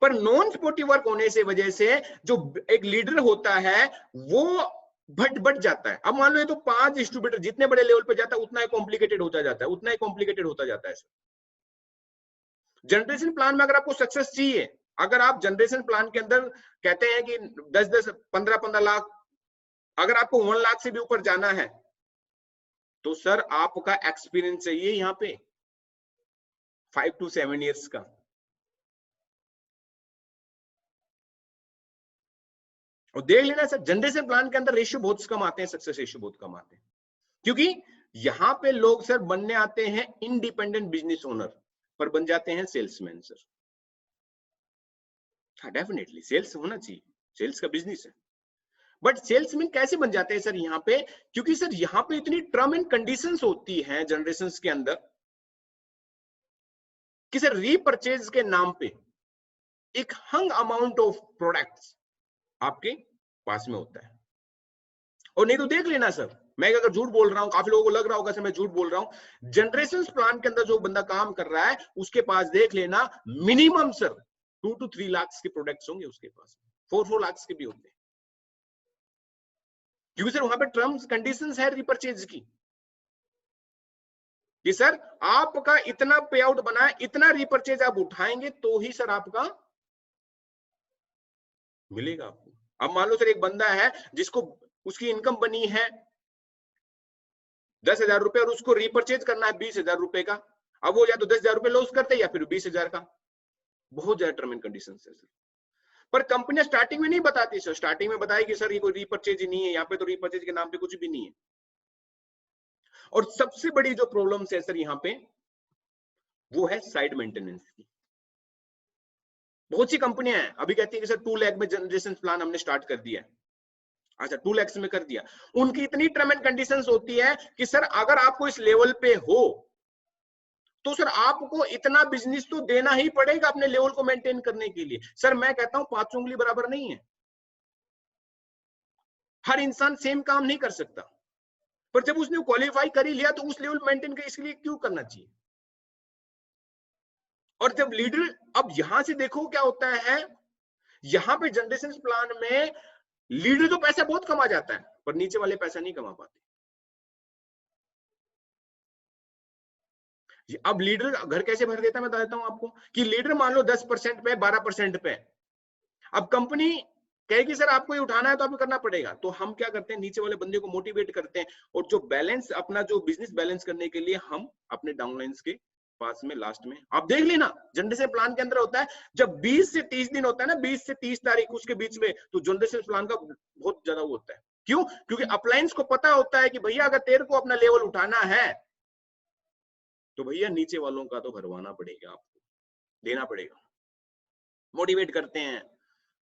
पर नॉन सपोर्टिव वर्क होने से वजह से जो एक लीडर होता है वो बढ़ जाता है। अब मान लो ये तो 5 डिस्ट्रीब्यूटर जितने बड़े लेवल पे जाता है उतना ही कॉम्प्लिकेटेड होता जाता है, उतना ही कॉम्प्लिकेटेड होता जाता है सर। जनरेशन प्लान में अगर आपको सक्सेस चाहिए, अगर आप जनरेशन प्लान के अंदर कहते हैं कि 10-10 15-15 लाख, अगर आपको 1 लाख से भी ऊपर जाना है तो सर आपका एक्सपीरियंस चाहिए यहाँ पे 5 to 7 ईयर्स का। और देख लेना सर जनरेशन प्लान के अंदर रेशियो बहुत कम आते हैं, सक्सेस रेशियो बहुत कम आते हैं, क्योंकि यहां पे लोग सर बनने आते हैं इंडिपेंडेंट बिजनेस ओनर, पर बन जाते हैं सेल्समैन सर। हाँ डेफिनेटली सेल्स होना चाहिए, सेल्स का बिजनेस है। बट सेल्समैन कैसे बन जाते हैं सर यहाँ पे? क्योंकि सर यहाँ पे इतनी टर्म एंड कंडीशंस होती हैं जनरेशन के अंदर कि सर रीपरचेज के नाम पे एक हंग अमाउंट ऑफ प्रोडक्ट्स आपके पास में होता है। और नहीं तो देख लेना सर, मैं अगर झूठ बोल रहा हूं, काफी लोगों को लग रहा होगा सर मैं झूठ बोल रहा हूं, जनरेशन प्लान के अंदर जो बंदा काम कर रहा है उसके पास देख लेना मिनिमम सर 2 to 3 लाख के प्रोडक्ट्स होंगे उसके पास, 4 लाख के भी होंगे, क्योंकि सर वहां पे टर्म्स कंडीशंस है रीपरचेज की कि सर आपका इतना पे आउट बना है, इतना रीपरचेज आप उठाएंगे तो ही सर आपका मिलेगा आपको। अब मान लो सर एक बंदा है जिसको उसकी इनकम बनी है 10,000 रुपए और उसको रीपरचेज करना है 20,000 रुपए का, अब वो या तो 10,000 रुपए लॉस करते या फिर 20,000 का। बहुत ज्यादा टर्म एंड कंडीशन है सर। पर कंपनियां स्टार्टिंग में नहीं बताती सर, स्टार्टिंग में बताएगी सर ये कोई रीपरचेज ही नहीं है, यहाँ पे तो रीपरचेज के नाम पे कुछ भी नहीं है। और सबसे बड़ी जो प्रॉब्लम है सर यहाँ पे वो है साइड मेंटेनेंस की। बहुत सी कंपनियां हैं अभी कहती है कि सर 2 लाख में जनरेशन प्लान हमने स्टार्ट कर दिया है। अच्छा 2 लाख में कर दिया, उनकी इतनी टर्म एंड कंडीशंस होती है कि सर अगर आपको इस लेवल पे हो तो सर आपको इतना बिजनेस तो देना ही पड़ेगा अपने लेवल को मेंटेन करने के लिए। सर मैं कहता हूं 5 उंगली बराबर नहीं है, हर इंसान सेम काम नहीं कर सकता, पर जब उसने क्वालिफाई कर ही लिया तो उस लेवल मेंटेन कर इसलिए क्यों करना चाहिए। और जब लीडर, अब यहां से देखो क्या होता है, यहां पे जनरेशन प्लान में लीडर तो पैसा बहुत कमा जाता है पर नीचे वाले पैसा नहीं कमा पाते। अब लीडर घर कैसे भर देता है मैं बता देता हूं आपको कि लीडर मान लो 10% पे 12% पे, अब कंपनी कहेगी सर आपको ये उठाना है तो आपको करना पड़ेगा, तो हम क्या करते हैं नीचे वाले बंदे को मोटिवेट करते हैं और जो बैलेंस अपना जो बिजनेस बैलेंस करने के लिए हम अपने डाउनलाइंस के पास में लास्ट में आप देख लेना जनरेशन प्लान के अंदर होता है जब 20 से 30 दिन होता है ना, 20 से 30 तारीख उसके बीच में, तो जनरेशन प्लान का बहुत ज्यादा वो होता है। क्यों? क्योंकि अप्लायंस को पता होता है कि भैया अगर तेरे को अपना लेवल उठाना है तो भैया नीचे वालों का तो भरवाना पड़ेगा, आपको देना पड़ेगा। मोटिवेट करते हैं,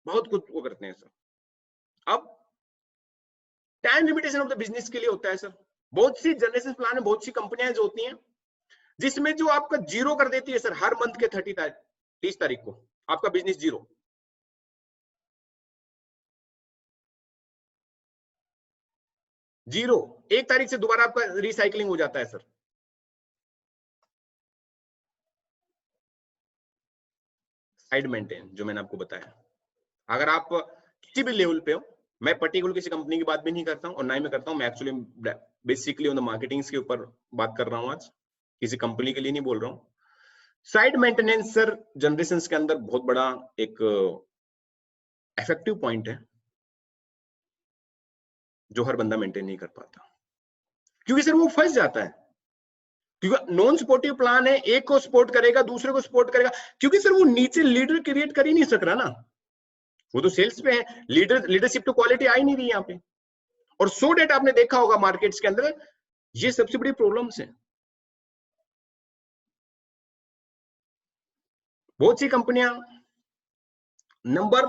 बहुत कुछ वो करते हैं सर। अब time limitation of the business के लिए होता है सर। बहुत सी जनरेशन प्लान में बहुत सी कंपनियां जो होती हैं जिसमें जो आपका जीरो कर देती है सर, हर मंथ के 30 तारीख को आपका बिजनेस जीरो। जीरो 1 तारीख से दोबारा आपका रिसाइकलिंग हो जाता है सर। साइड मेंटेन जो मैंने आपको बताया, अगर आप किसी भी लेवल पे हो, मैं पर्टिकुलर किसी कंपनी की बात भी नहीं करता हूं और ना ही मैं करता हूं, मैं actually basically on the marketing के ऊपर बात कर रहा हूं आज, किसी कंपनी के लिए नहीं बोल रहा हूं। साइड मेंटेनेंस सर जनरेशन के अंदर बहुत बड़ा एक इफेक्टिव पॉइंट है जो हर बंदा मेंटेन नहीं कर पाता, क्योंकि सर वो फंस जाता है। क्योंकि नॉन सपोर्टिव प्लान है, एक को सपोर्ट करेगा, दूसरे को सपोर्ट करेगा, क्योंकि सर वो नीचे लीडर क्रिएट कर ही नहीं सक रहा ना, वो तो सेल्स पे है, लीडरशिप तो क्वालिटी आ ही नहीं रही यहाँ पे। और सो डेट आपने देखा होगा मार्केट्स के अंदर ये सबसे बड़ी प्रॉब्लम्स है। बहुत सी कंपनियां नंबर,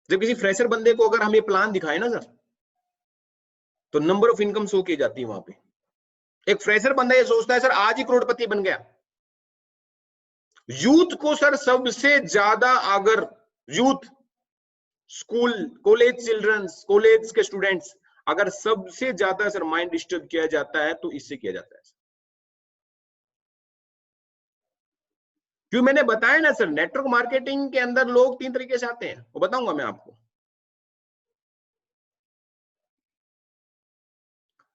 जब किसी फ्रेशर बंदे को अगर हम ये प्लान दिखाए ना सर, तो नंबर ऑफ इनकम शो की जाती है वहां पे। एक फ्रेशर बंदा ये सोचता है सर आज ही करोड़पति बन गया। यूथ को सर सबसे ज्यादा, अगर youth, school, college childrens, college के स्टूडेंट्स, अगर सबसे ज्यादा सर माइंड डिस्टर्ब किया जाता है तो इससे किया जाता है। क्यों मैंने बताया ना सर, नेटवर्क मार्केटिंग के अंदर लोग 3 तरीके से आते हैं, वो बताऊंगा मैं आपको।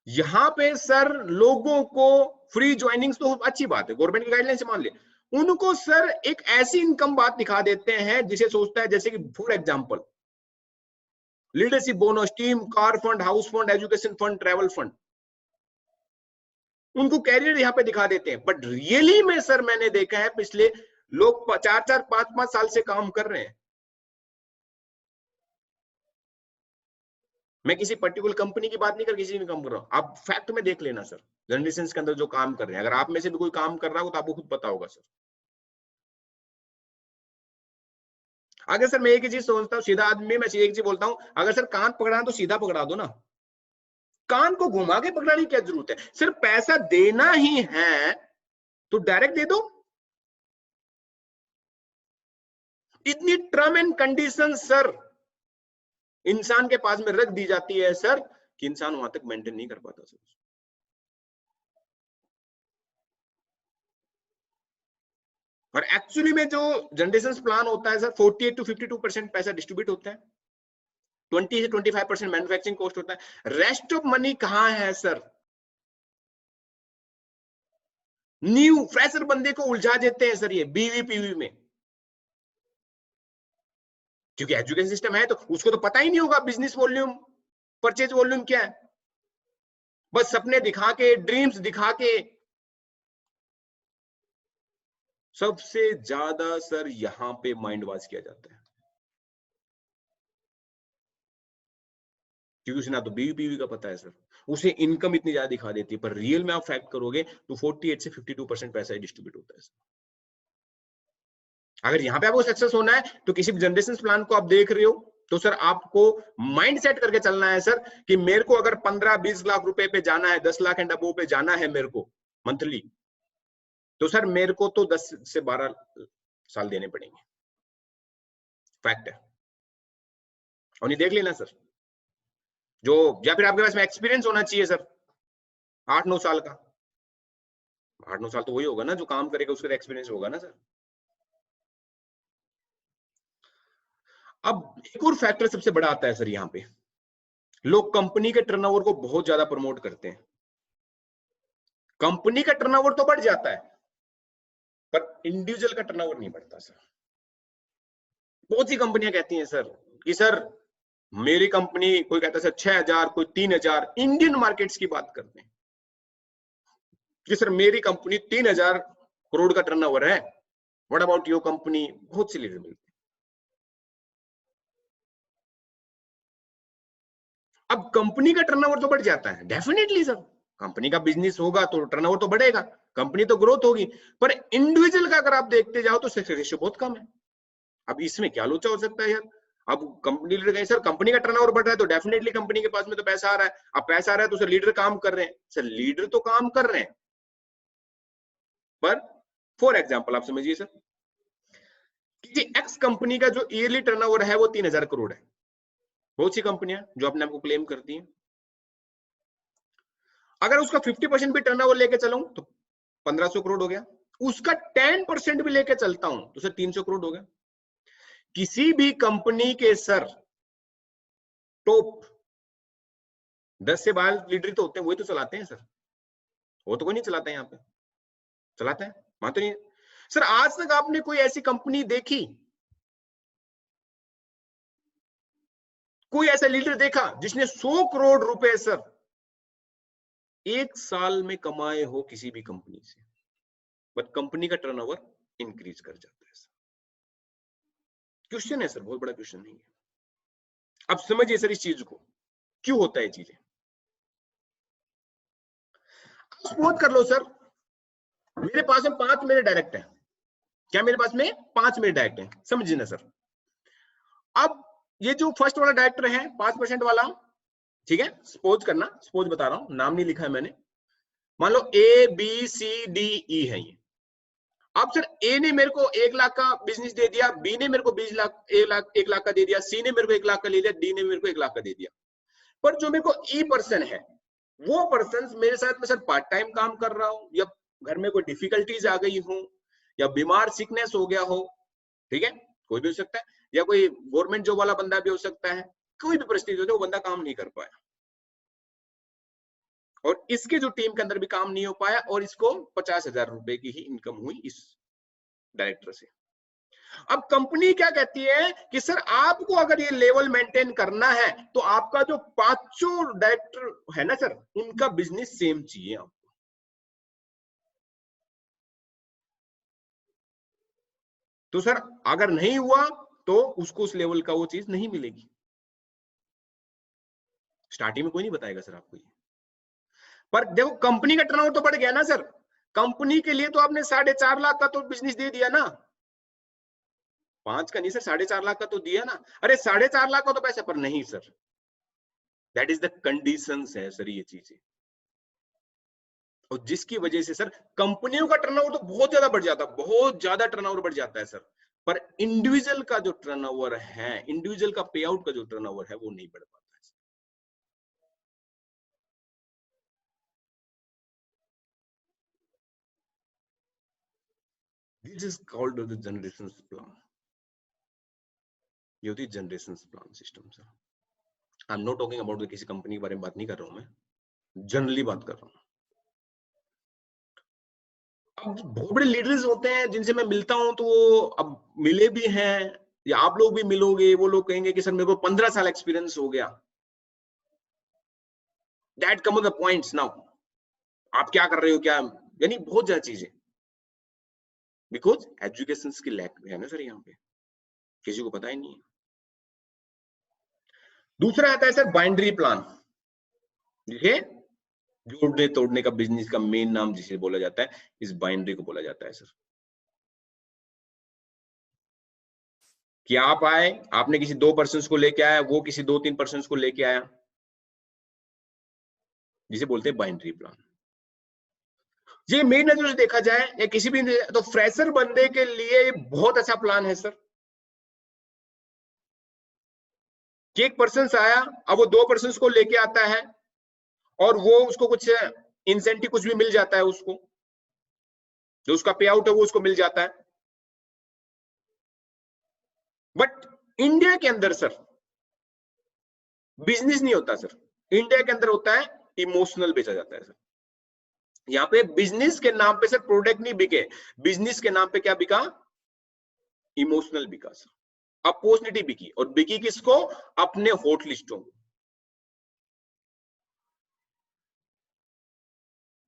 यहां पे सर लोगों को फ्री ज्वाइनिंग तो अच्छी बात है, गवर्नमेंट की गाइडलाइन से मान ले, उनको सर एक ऐसी इनकम बात दिखा देते हैं जिसे सोचता है, जैसे कि for example leadership bonus, team, car fund, house fund, education fund, travel fund, उनको कैरियर यहाँ पे दिखा देते हैं। बट रियली में सर मैंने देखा है पिछले लोग 4-4, 5-5 साल से काम कर रहे हैं। मैं किसी पर्टिकुलर कंपनी की बात नहीं कर, किसी भी काम कर रहा हूं, आप फैक्ट में देख लेना सर, जनरेशन के अंदर जो काम कर रहे हैं, अगर आप में से भी कोई काम कर रहा हो तो आपको खुद पता होगा सर। अगर सर मैं एक ही चीज सोचता हूँ, सीधा आदमी, मैं एक चीज बोलता हूँ, अगर सर कान पकड़ाना तो सीधा पकड़ा दो ना, कान को घुमा के पकड़ाने की क्या जरूरत है? सिर्फ पैसा देना ही है तो डायरेक्ट दे दो। इतनी टर्म एंड कंडीशन सर इंसान के पास में रख दी जाती है सर कि इंसान वहां तक मेंटेन नहीं कर पाता सर। और एक्चुअली में जो जनरेशन प्लान होता है सर, 48 to 52% पैसा डिस्ट्रीब्यूट होता है, 20 से 25% मैन्युफैक्चरिंग कॉस्ट होता है, रेस्ट ऑफ मनी कहां है सर? न्यू फ्रेशर बंदे को उलझा देते हैं सर ये बीवीपीवी में, क्योंकि एजुकेशन सिस्टम है तो उसको तो पता ही नहीं होगा बिजनेस वॉल्यूम, परचेज वॉल्यूम क्या है। बस सपने दिखा के, ड्रीम्स दिखा के। सबसे ज्यादा सर यहां पे माइंड वॉश किया जाता है, क्योंकि उसे ना तो बीवीपीवी का पता है सर, उसे इनकम इतनी ज्यादा दिखा देती है, पर रियल में आप फैक्ट करोगे तो 48 से 52% पैसा ही डिस्ट्रीब्यूट होता है सर। अगर यहाँ पे आपको सक्सेस होना है तो किसी भी जनरेशन प्लान को आप देख रहे हो तो सर आपको माइंड सेट करके चलना है सर कि मेरे को अगर 15-20 लाख रुपए पे जाना है, 10 लाख एंड अबव पे जाना है मेरे को मंथली, तो सर मेरे को तो 10 से 12 साल देने पड़ेंगे, फैक्ट है। और ये देख लेना सर, जो, या फिर आपके पास में एक्सपीरियंस होना चाहिए सर 8-9 साल का। 8-9 साल तो वही होगा ना जो काम करेगा, उसका एक्सपीरियंस होगा ना सर। अब एक और फैक्टर सबसे बड़ा आता है सर यहाँ पे, लोग कंपनी के टर्नओवर को बहुत ज्यादा प्रमोट करते हैं। कंपनी का टर्नओवर तो बढ़ जाता है पर इंडिविजुअल का टर्नओवर नहीं बढ़ता सर। बहुत सी कंपनियां कहती हैं सर कि सर मेरी कंपनी, कोई कहता है सर 6,000, कोई 3,000, इंडियन मार्केट्स की बात करते हैं कि सर मेरी कंपनी 3,000 करोड़ का टर्नओवर है, व्हाट अबाउट योर कंपनी? बहुत सी लीडर मिलते हैं। अब कंपनी का टर्नओवर तो बढ़ जाता है डेफिनेटली सर, कंपनी का बिजनेस होगा तो टर्नओवर तो बढ़ेगा, कंपनी तो ग्रोथ होगी, पर इंडिविजुअल का अगर आप देखते जाओ तो सक्सेस रेशियो बहुत कम है। अब इसमें क्या लोचा हो सकता है यार? अब कंपनी लीडर कहें सर कंपनी का टर्नओवर बढ़ रहा है तो डेफिनेटली कंपनी के पास में तो पैसा आ रहा है, अब पैसा आ रहा है तो सर लीडर काम कर रहे हैं। सर लीडर तो काम कर रहे हैं, पर फॉर एग्जाम्पल आप समझिए सर कि एक्स कंपनी का जो ईयरली टर्नओवर है वो 3000 करोड़ है। बहुत सी कंपनियां जो अपने आपको क्लेम करती हैं, अगर उसका 50% भी टर्नओवर लेके चलूं तो 1500 करोड़ हो गया, उसका 10% भी लेके चलता हूं तो सर 300 करोड़ हो गया। किसी भी कंपनी के सर टॉप 10 से 12 लीडर तो होते हैं, वही तो चलाते हैं सर, वो तो कोई नहीं चलाता है। यहाँ पे चलाता है मानते नहीं सर? आज तक आपने कोई ऐसी कंपनी देखी, कोई ऐसा लीडर देखा जिसने 100 करोड़ रुपए सर एक साल में कमाए हो किसी भी कंपनी से? बट कंपनी का टर्नओवर इंक्रीज कर जाता है सर। क्वेश्चन है सर, बहुत बड़ा क्वेश्चन नहीं है। अब समझिए सर इस चीज को, क्यों होता है चीजें। सपोज कर लो सर मेरे पास में 5 मेरे डायरेक्ट है, क्या मेरे पास में 5 मेरे डायरेक्ट है, समझिए ना सर। अब ये जो फर्स्ट वाला डायरेक्टर है 5% वाला, ठीक है, सपोज करना, सपोज बता रहा हूं, नाम नहीं लिखा है मैंने, मान लो A B C D E है ये। अब सर ए ने मेरे को 1 लाख का बिजनेस दे दिया, बी ने मेरे को 20 लाख 1 लाख का दे दिया, सी ने मेरे को 1 लाख का ले लिया, डी ने मेरे को 1 लाख का दे दिया। पर जो मेरे को ई पर्सन है वो पर्सन मेरे साथ में सर पार्ट टाइम काम कर रहा हूं, या घर में कोई डिफिकल्टीज आ गई हो, या बीमार सिकनेस हो गया हो, ठीक है, कोई भी हो सकता है, या कोई गवर्नमेंट जॉब वाला बंदा भी हो सकता है, कोई भी परिस्थिति हो, वो बंदा काम नहीं कर पाया और इसके जो टीम के अंदर भी काम नहीं हो पाया और इसको 50,000 रुपए की ही इनकम हुई इस डायरेक्टर से। अब कंपनी क्या कहती है कि सर आपको अगर ये लेवल मेंटेन करना है तो आपका जो 5 डायरेक्टर है ना सर, उनका बिजनेस सेम चाहिए आपको। तो सर अगर नहीं हुआ तो उसको उस लेवल का वो चीज नहीं मिलेगी। स्टार्टिंग में कोई नहीं बताएगा सर आपको ये, पर देखो कंपनी का टर्नओवर तो बढ़ गया ना सर, कंपनी के लिए तो आपने 4.5 लाख का तो बिजनेस दे दिया ना, 5 का नहीं सर, 4.5 लाख का तो दिया ना। अरे 4.5 लाख का तो पैसा, पर नहीं sir, that is the conditions है सर ये चीजें, और जिसकी वजह से सर कंपनियों का टर्नओवर तो बहुत ज्यादा बढ़ जाता है, बहुत ज्यादा टर्नओवर बढ़ जाता है सर, पर इंडिविजुअल का जो टर्नओवर है, इंडिविजुअल का पे आउट का जो टर्नओवर है वो नहीं बढ़ पाता है। This is called the generation plan. ये होती है generation plan system sir. I am not talking about किसी कंपनी के बारे में बात नहीं कर रहा हूं मैं, जनरली बात कर रहा हूं। अब बहुत बड़े लीडर्स होते हैं जिनसे मैं मिलता हूं तो वो अब मिले भी हैं, या आप लोग भी मिलोगे, वो लोग कहेंगे कि सर मेरे को 15 साल एक्सपीरियंस हो गया। That come the points now, आप क्या कर रहे हो, क्या, यानी बहुत ज्यादा चीजें, बिकॉज एजुकेशन की लैक है ना सर यहाँ पे, किसी को पता ही नहीं है। दूसरा आता है सर बाइंड्री प्लान। देखिए जोड़ने तोड़ने का बिजनेस का मेन नाम जिसे बोला जाता है, इस बाइंड्री को बोला जाता है सर। कि आप आए, आपने किसी 2 पर्सन को लेके आया, वो किसी 2-3 पर्सन को लेके आया, जिसे बोलते हैं बाइंड्री प्लान। ये मेरी नजर से देखा जाए या किसी भी, तो फ्रेशर बंदे के लिए बहुत अच्छा प्लान है सर। कि एक पर्सन आया, अब वो 2 पर्सन को लेके आता है और वो उसको कुछ इंसेंटिव कुछ भी मिल जाता है, उसको जो उसका पे आउट है वो उसको मिल जाता है। बट इंडिया के अंदर सर बिजनेस नहीं होता सर, इंडिया के अंदर होता है इमोशनल बेचा जाता है सर। यहाँ पे बिजनेस के नाम पे सर प्रोडक्ट नहीं बिके, बिजनेस के नाम पे क्या बिका, इमोशनल बिका सर, अपॉर्चुनिटी बिकी, और बिकी किसको, अपने हॉट लिस्टों को।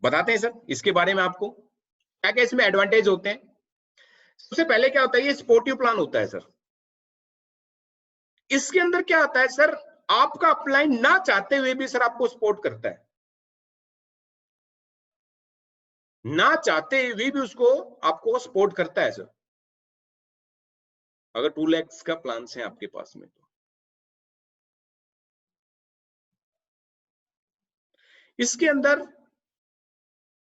बताते हैं सर इसके बारे में आपको क्या क्या इसमें एडवांटेज होते हैं। सबसे पहले क्या होता है, ये स्पोर्टिव प्लान होता है सर। इसके अंदर क्या होता है सर, आपका अपलाइन ना चाहते हुए भी सर आपको सपोर्ट करता है। ना चाहते हुए भी उसको आपको सपोर्ट करता है सर, अगर 2 lakhs का प्लान है आपके पास में तो। इसके अंदर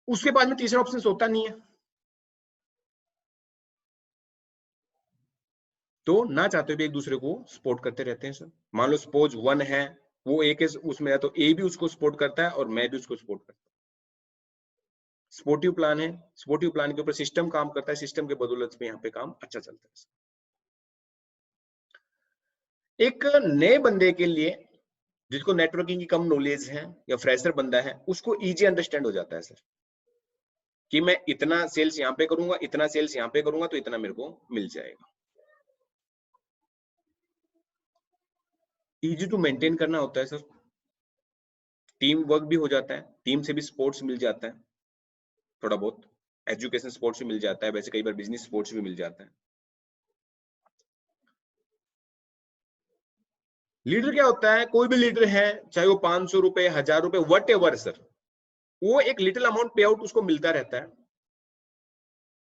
उसके बाद में तीसरा ऑप्शन होता नहीं है, तो ना चाहते हुए भी एक दूसरे को सपोर्ट करते रहते हैं सर। मान लो सपोज 1 है, वो ए के उसमें है तो ए भी उसको सपोर्ट करता है और मैं भी उसको सपोर्ट करता हूँ। सपोर्टिव प्लान है, सपोर्टिव प्लान के ऊपर सिस्टम काम करता है, सिस्टम के बदौलत में यहाँ पे काम अच्छा चलता है। एक नए बंदे के लिए जिसको नेटवर्किंग की कम नॉलेज है या फ्रेशर बंदा है, उसको इजी अंडरस्टैंड हो जाता है सर कि मैं इतना सेल्स यहाँ पे करूंगा, इतना सेल्स यहाँ पे करूंगा तो इतना मेरे को मिल जाएगा। इजी टू मेंटेन करना होता है सर, टीम वर्क भी हो जाता है, टीम से भी सपोर्ट्स मिल जाता है, थोड़ा बहुत एजुकेशन सपोर्ट्स भी मिल जाता है, वैसे कई बार बिजनेस सपोर्ट्स भी मिल जाता है। लीडर क्या होता है, कोई भी लीडर है चाहे वो 500 रुपए 1000 रुपए वट एवर सर, वो एक लिटिल अमाउंट पे आउट उसको मिलता रहता है,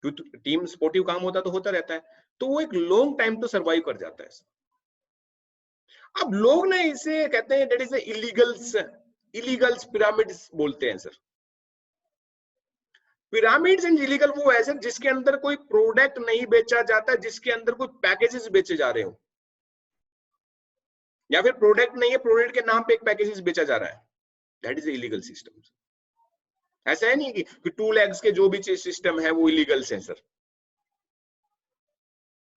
क्योंकि टीम सपोर्टिव काम होता तो होता रहता है, तो वो एक लॉन्ग टाइम तो सर्वाइव कर जाता है। अब लोग ना इसे कहते हैं that is illegals, illegals pyramids बोलते हैं सर। पिरामिड्स एंड इलीगल वो है सर जिसके अंदर कोई प्रोडक्ट नहीं बेचा जाता, जिसके अंदर कोई पैकेजेस बेचे जा रहे हो, या फिर प्रोडक्ट नहीं है, प्रोडक्ट के नाम पे एक पैकेजेस बेचा जा रहा है, दैट इज इलीगल सिस्टम। ऐसा है नहीं कि 2 lakhs के जो भी सिस्टम है वो इलीगल्स हैं सर।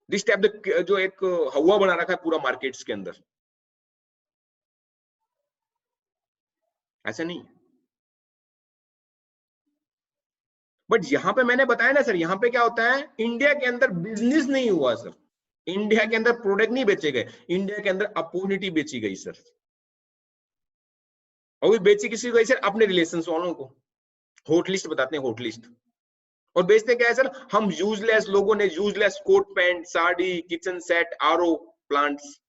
दिस टाइप जो एक हवा बना रखा है पूरा मार्केट्स के अंदर, ऐसा नहीं। बट यहां पे मैंने बताया ना सर, यहां पे क्या होता है, इंडिया के अंदर बिजनेस नहीं हुआ सर, इंडिया के अंदर प्रोडक्ट नहीं बेचे गए, इंडिया के अंदर अपॉर्चुनिटी बेची गई सर। और वो बेची किसी गई सर, अपने रिलेशन वालों को, हॉट लिस्ट बताते हैं, हॉट लिस्ट। और बेचते क्या है सर, हम यूजलेस, लोगों ने useless coat pant sari kitchen set RO plants,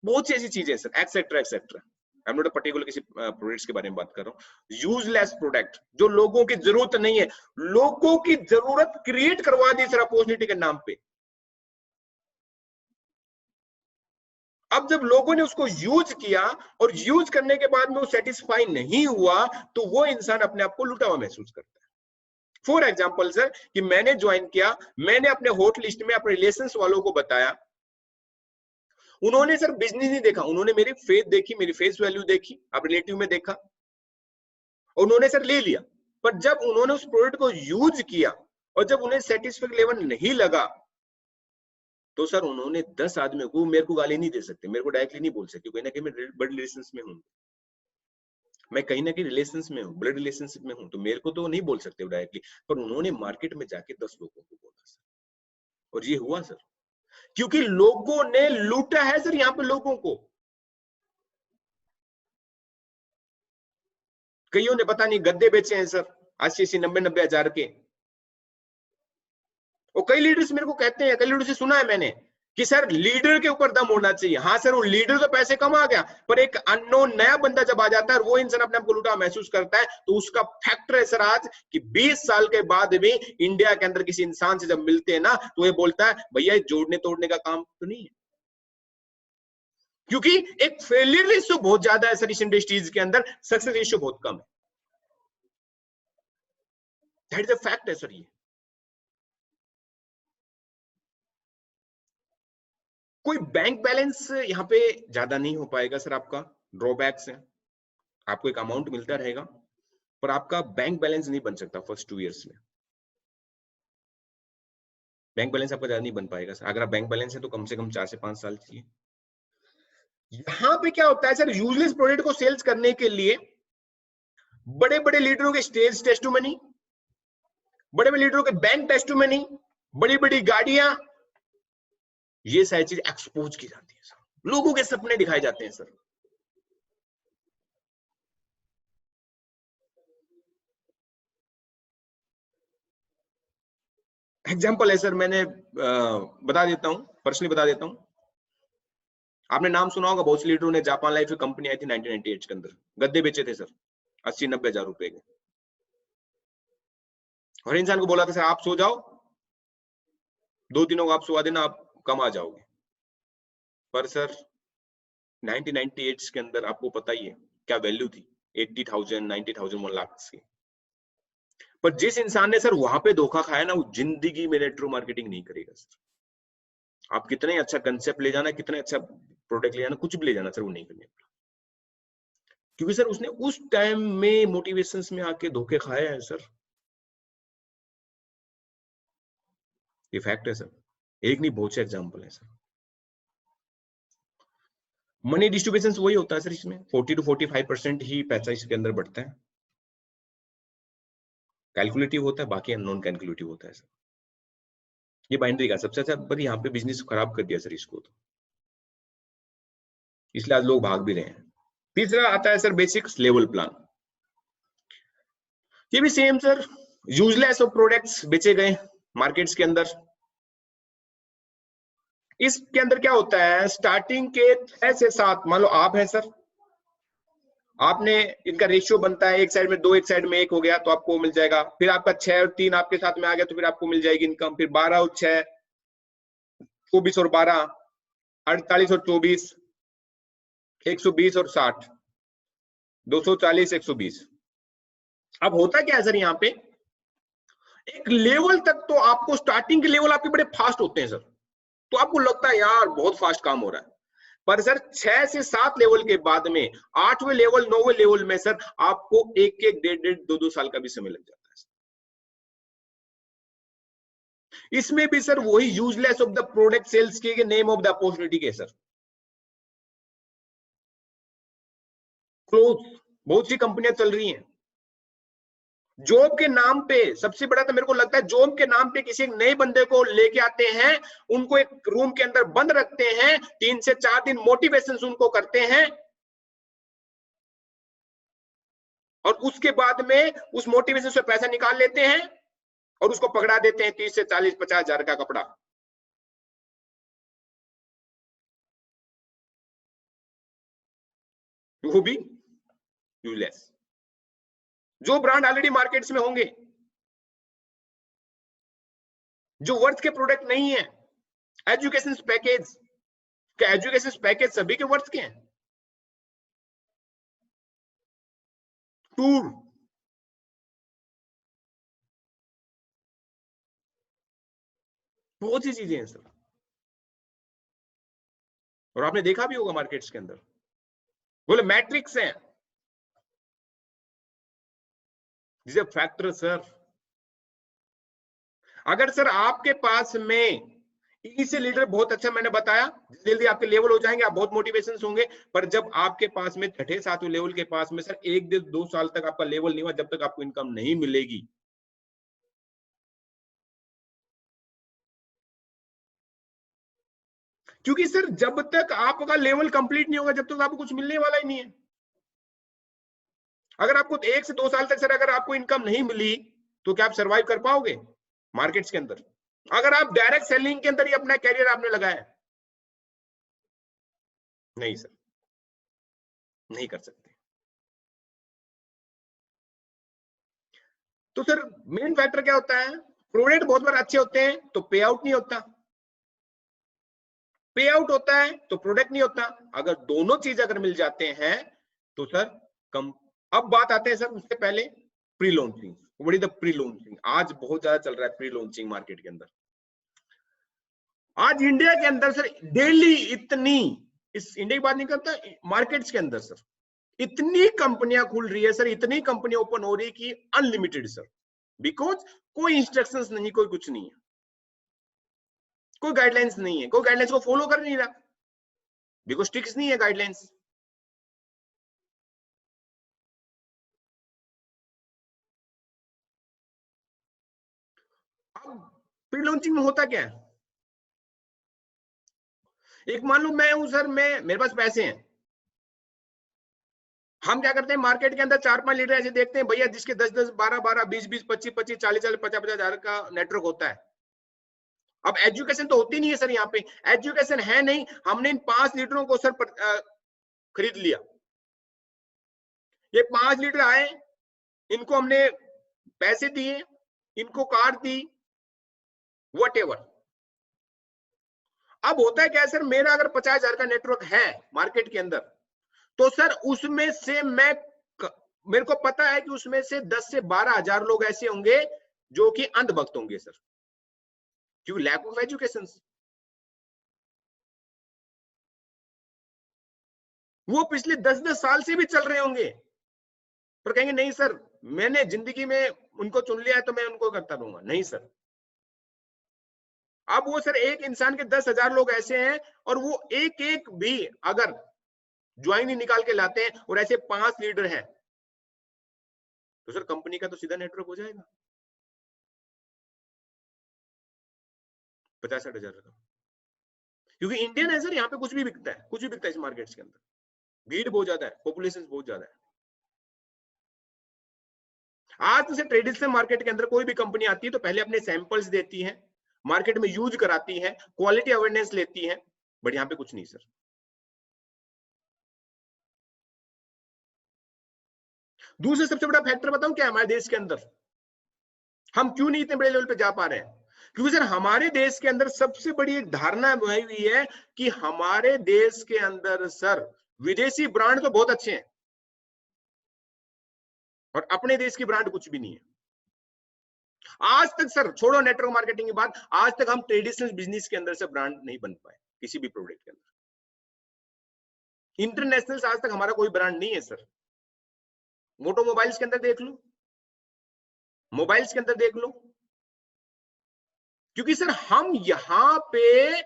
बहुत सी ऐसी चीजें sir, etcetera etcetera. I am not particular किसी प्रोडक्ट्स के बारे में बात कर रहा हूँ, यूजलेस प्रोडक्ट जो लोगों की जरूरत नहीं है, लोगों की जरूरत क्रिएट करवा दी सर अपॉर्चुनिटी के नाम पे। अब जब लोगों ने उसको यूज किया और यूज करने के बाद में वो सेटिस्फाई नहीं हुआ, तो वो इंसान अपने आप को लुटा हुआ महसूस करता है। फॉर एग्जाम्पल सर, कि मैंने ज्वाइन किया, मैंने अपने हॉट लिस्ट में अपने रिलेशंस वालों को बताया, उन्होंने सर बिजनेस नहीं देखा, उन्होंने मेरी फेथ देखी, मेरी फेस वैल्यू देखी, अब रिलेटिव में देखा, उन्होंने सर ले लिया। पर जब उन्होंने उस प्रोडक्ट को यूज किया और जब उन्हें सेटिस्फाइड लेवल नहीं लगा, तो सर उन्होंने 10 आदमियों को, मेरे को गाली नहीं दे सकते, मेरे को डायरेक्टली नहीं बोल सकते, कहीं ना कहीं मैं ब्लड रिलेशंस में हूँ, मैं कहीं ना कहीं रिलेशंस में हूँ, ब्लड रिलेशनशिप में हूँ, तो मेरे को तो नहीं बोल सकते डायरेक्टली, पर उन्होंने मार्केट में जाके 10 लोगों को बोला सर, और ये हुआ सर, क्योंकि लोगों ने लूटा है सर यहाँ पे लोगों को। कईयों ने पता नहीं गद्दे बेचे हैं सर 80-80 90-90 हजार के। और कई लीडर्स मेरे को कहते हैं, कई लीडर से सुना है मैंने कि सर लीडर के ऊपर दम होना चाहिए। हाँ सर, वो लीडर तो पैसे कमा गया, पर एक अननोन नया बंदा जब आ जाता है और वो इंसान अपने आप को लूटा महसूस करता है, तो उसका फैक्टर है सर आज कि 20 साल के बाद भी इंडिया के अंदर किसी इंसान से जब मिलते हैं ना, तो ये बोलता है भैया जोड़ने तोड़ने का काम तो नहीं है, क्योंकि एक फेलियर रेशियो बहुत ज्यादा है सर इस इंडस्ट्रीज के अंदर, सक्सेस रेशियो बहुत कम है। दैट इज अ फैक्ट है सर ये। कोई बैंक बैलेंस यहाँ पे ज्यादा नहीं हो पाएगा सर, आपका ड्रॉबैक्स है, आपको एक अमाउंट मिलता रहेगा, पर आपका बैंक बैलेंस नहीं बन सकता फर्स्ट 2 इयर्स में, बैंक बैलेंस आपका ज्यादा नहीं बन पाएगा सर। अगर आप बैंक बैलेंस है तो कम से कम 4 से 5 साल चाहिए। यहाँ पे क्या होता है सर, यूजलेस प्रोडक्ट को सेल्स करने के लिए बड़े बड़े लीडरों के स्टेज टेस्टिमनी, बड़े बड़े लीडरों के बैंक टेस्टिमनी, बड़ी बड़ी गाड़ियां, ये सारी चीज एक्सपोज की जाती है सर, लोगों के सपने दिखाए जाते हैं सर। एग्जाम्पल है सर, मैंने बता देता हूं, पर्सनली बता देता हूं। आपने नाम सुना होगा, बहुत से लीडरों ने, जापान लाइफ की कंपनी आई थी 1998 के अंदर, गद्दे बेचे थे सर 80-90 हजार रुपए के। हर इंसान को बोला था सर आप सो जाओ, 2 दिनों को आप सुवा देना, आप कमा जाओगे। पर सर 1998 के अंदर आपको पता ही है क्या वैल्यू थी, 80,000 90,000 1 लाख की। पर जिस इंसान ने सर वहां पे धोखा खाया ना, वो जिंदगी में नेटवर्क मार्केटिंग नहीं करेगा सर। आप कितने अच्छा कंसेप्ट ले जाना, कितने अच्छा प्रोडक्ट ले जाना, कुछ भी ले जाना सर, वो नहीं करने वाला। क्योंकि सर उसने उस टाइम में मोटिवेशंस में आके धोखे खाया है सर। ये फैक्ट है सर, एक नहीं बहुत से एग्जाम्पल है सर। मनी डिस्ट्रीब्यूशन वही होता है सर, इसमें 40 to 45% ही पैसा इसके अंदर बढ़ता है। कैलकुलेटिव होता है, बाकी नॉन कैलकुलेटिव होता है सर। ये बाइनरी का सबसे अच्छा, पर यहाँ पे बिजनेस खराब कर दिया सर इसको तो, इसलिए आज लोग भाग भी रहे हैं। तीसरा आता है सर बेसिक्स लेवल प्लान। ये भी same sir, useless of products बेचे गए मार्केट्स के अंदर। इसके अंदर क्या होता है, स्टार्टिंग के 6 से 7, मान लो आप हैं सर, आपने इनका रेशियो बनता है, एक साइड में 2 एक साइड में 1 हो गया तो आपको मिल जाएगा। फिर आपका 6 और 3 आपके साथ में आ गया तो फिर आपको मिल जाएगी इनकम। फिर 12 और 6, 24 और 12, 48 और 24, 120 और 60, 240, 120। अब होता क्या है सर, यहाँ पे एक लेवल तक तो आपको, स्टार्टिंग के लेवल आपके बड़े फास्ट होते हैं सर, तो आपको लगता है यार बहुत फास्ट काम हो रहा है। पर सर 6 से 7 लेवल के बाद में, 8वें लेवल 9वें लेवल में सर आपको 1-1, 1.5-1.5, 2-2 साल का भी समय लग जाता है। इसमें भी सर वही useless of the product sales के नेम ऑफ द अपॉर्चुनिटी के सर। क्लोज बहुत सी कंपनियां चल रही हैं जॉब के नाम पे। सबसे बड़ा तो मेरे को लगता है जॉब के नाम पे किसी एक नए बंदे को लेके आते हैं, उनको एक रूम के अंदर बंद रखते हैं, 3 से 4 दिन मोटिवेशन उनको करते हैं, और उसके बाद में उस मोटिवेशन से पैसा निकाल लेते हैं और उसको पकड़ा देते हैं 30 से 40 50 हजार का कपड़ा। वो भी यूजलेस, जो ब्रांड ऑलरेडी मार्केट्स में होंगे, जो वर्थ के प्रोडक्ट नहीं है। एजुकेशन पैकेज, क्या एजुकेशन पैकेज सभी के वर्थ के हैं? टूर, बहुत सी चीजें हैं सर, और आपने देखा भी होगा मार्केट्स के अंदर, बोले मैट्रिक्स है, जिसे फैक्टर सर। अगर सर आपके पास में इनिशियल लीडर बहुत अच्छा, मैंने बताया जल्दी आपके लेवल हो जाएंगे, आप बहुत मोटिवेशन होंगे, पर जब आपके पास में 6ठे 7वें लेवल के पास में सर 1-2 साल तक आपका लेवल नहीं हुआ, जब तक आपको इनकम नहीं मिलेगी। क्योंकि सर जब तक आपका लेवल कंप्लीट नहीं होगा, जब तक आपको कुछ मिलने वाला ही नहीं है। अगर आपको 1 से 2 साल तक सर अगर आपको इनकम नहीं मिली, तो क्या आप सर्वाइव कर पाओगे मार्केट्स के अंदर? अगर आप डायरेक्ट सेलिंग के अंदर ही अपना कैरियर आपने लगाया, नहीं सर, नहीं कर सकते। तो सर मेन फैक्टर क्या होता है, प्रोडक्ट बहुत बार अच्छे होते हैं तो पे आउट नहीं होता, पे आउट होता है तो प्रोडक्ट नहीं होता। अगर दोनों चीज अगर मिल जाते हैं तो सर कम। अब बात आते हैं सर उससे पहले pre launching, what is the pre launching? आज बहुत ज्यादा चल रहा है प्री लॉन्चिंग मार्केट के अंदर। आज इंडिया के अंदर सर डेली इतनी, इस इंडिया की बात नहीं करता, मार्केट्स के अंदर सर इतनी कंपनियां खुल रही है सर, इतनी कंपनियां ओपन हो रही है कि अनलिमिटेड सर। बिकॉज कोई इंस्ट्रक्शंस नहीं, कोई कुछ नहीं है, कोई गाइडलाइंस नहीं है, कोई गाइडलाइंस को फॉलो कर नहीं रहा, बिकॉज स्ट्रिक्ट नहीं है गाइडलाइंस। अब प्री लॉन्चिंग में होता क्या है, एक मान लो मैं हूं सर, मैं मेरे पास पैसे हैं, हम क्या करते हैं मार्केट के अंदर 4-5 लीडर ऐसे देखते हैं भैया जिसके 10-10, 12-12, 20-20, 25-25, 40-40, 50-50 हजार का नेटवर्क होता है। अब एजुकेशन तो होती नहीं है सर, यहाँ पे एजुकेशन है नहीं, हमने इन 5 लीडरों को सर खरीद लिया। ये 5 लीडर आए, इनको हमने पैसे दिए, इनको कार दी, व्हाटएवर। अब होता है क्या सर, मेरा अगर 50,000 का नेटवर्क है मार्केट के अंदर, तो सर उसमें से मेरे को पता है कि उसमें से 10 से 12,000 लोग ऐसे होंगे जो कि अंधभक्त होंगे सर, क्योंकि लैक ऑफ एजुकेशन। वो पिछले 10-10 साल से भी चल रहे होंगे, पर कहेंगे नहीं सर, मैंने जिंदगी में उनको चुन लिया है तो मैं उनको करता रहूंगा। नहीं सर, अब वो सर एक इंसान के 10,000 लोग ऐसे हैं, और वो एक एक भी अगर ज्वाइन ही निकाल के लाते हैं और ऐसे 5 लीडर हैं, तो सर कंपनी का तो सीधा नेटवर्क हो जाएगा 50-60 हजार का। क्योंकि इंडियन है सर, यहाँ पे कुछ भी बिकता है, कुछ भी बिकता है इस मार्केट के अंदर, भीड़ बहुत ज्यादा है, पॉपुलेशन बहुत ज्यादा है। आज तो ट्रेडिशनल मार्केट के अंदर कोई भी कंपनी आती है तो पहले अपने सैंपल्स देती है, मार्केट में यूज कराती है, क्वालिटी अवेयरनेस लेती है, बट यहाँ पे कुछ नहीं सर। दूसरा सबसे बड़ा फैक्टर बताऊं क्या है हमारे देश के अंदर, हम क्यों नहीं इतने बड़े लेवल पे जा पा रहे हैं? क्योंकि सर हमारे देश के अंदर सबसे बड़ी एक धारणा बनाई हुई है कि हमारे देश के अंदर सर विदेशी ब्रांड तो बहुत अच्छे हैं और अपने देश की ब्रांड कुछ भी नहीं है। आज तक सर, छोड़ो नेटवर्क मार्केटिंग की बात, आज तक हम ट्रेडिशनल बिजनेस के अंदर से ब्रांड नहीं बन पाए किसी भी प्रोडक्ट के अंदर। इंटरनेशनल आज तक हमारा कोई ब्रांड नहीं है सर। ऑटोमोबाइल्स के अंदर देख लो, मोबाइल्स के अंदर देख लो, क्योंकि सर हम यहां पे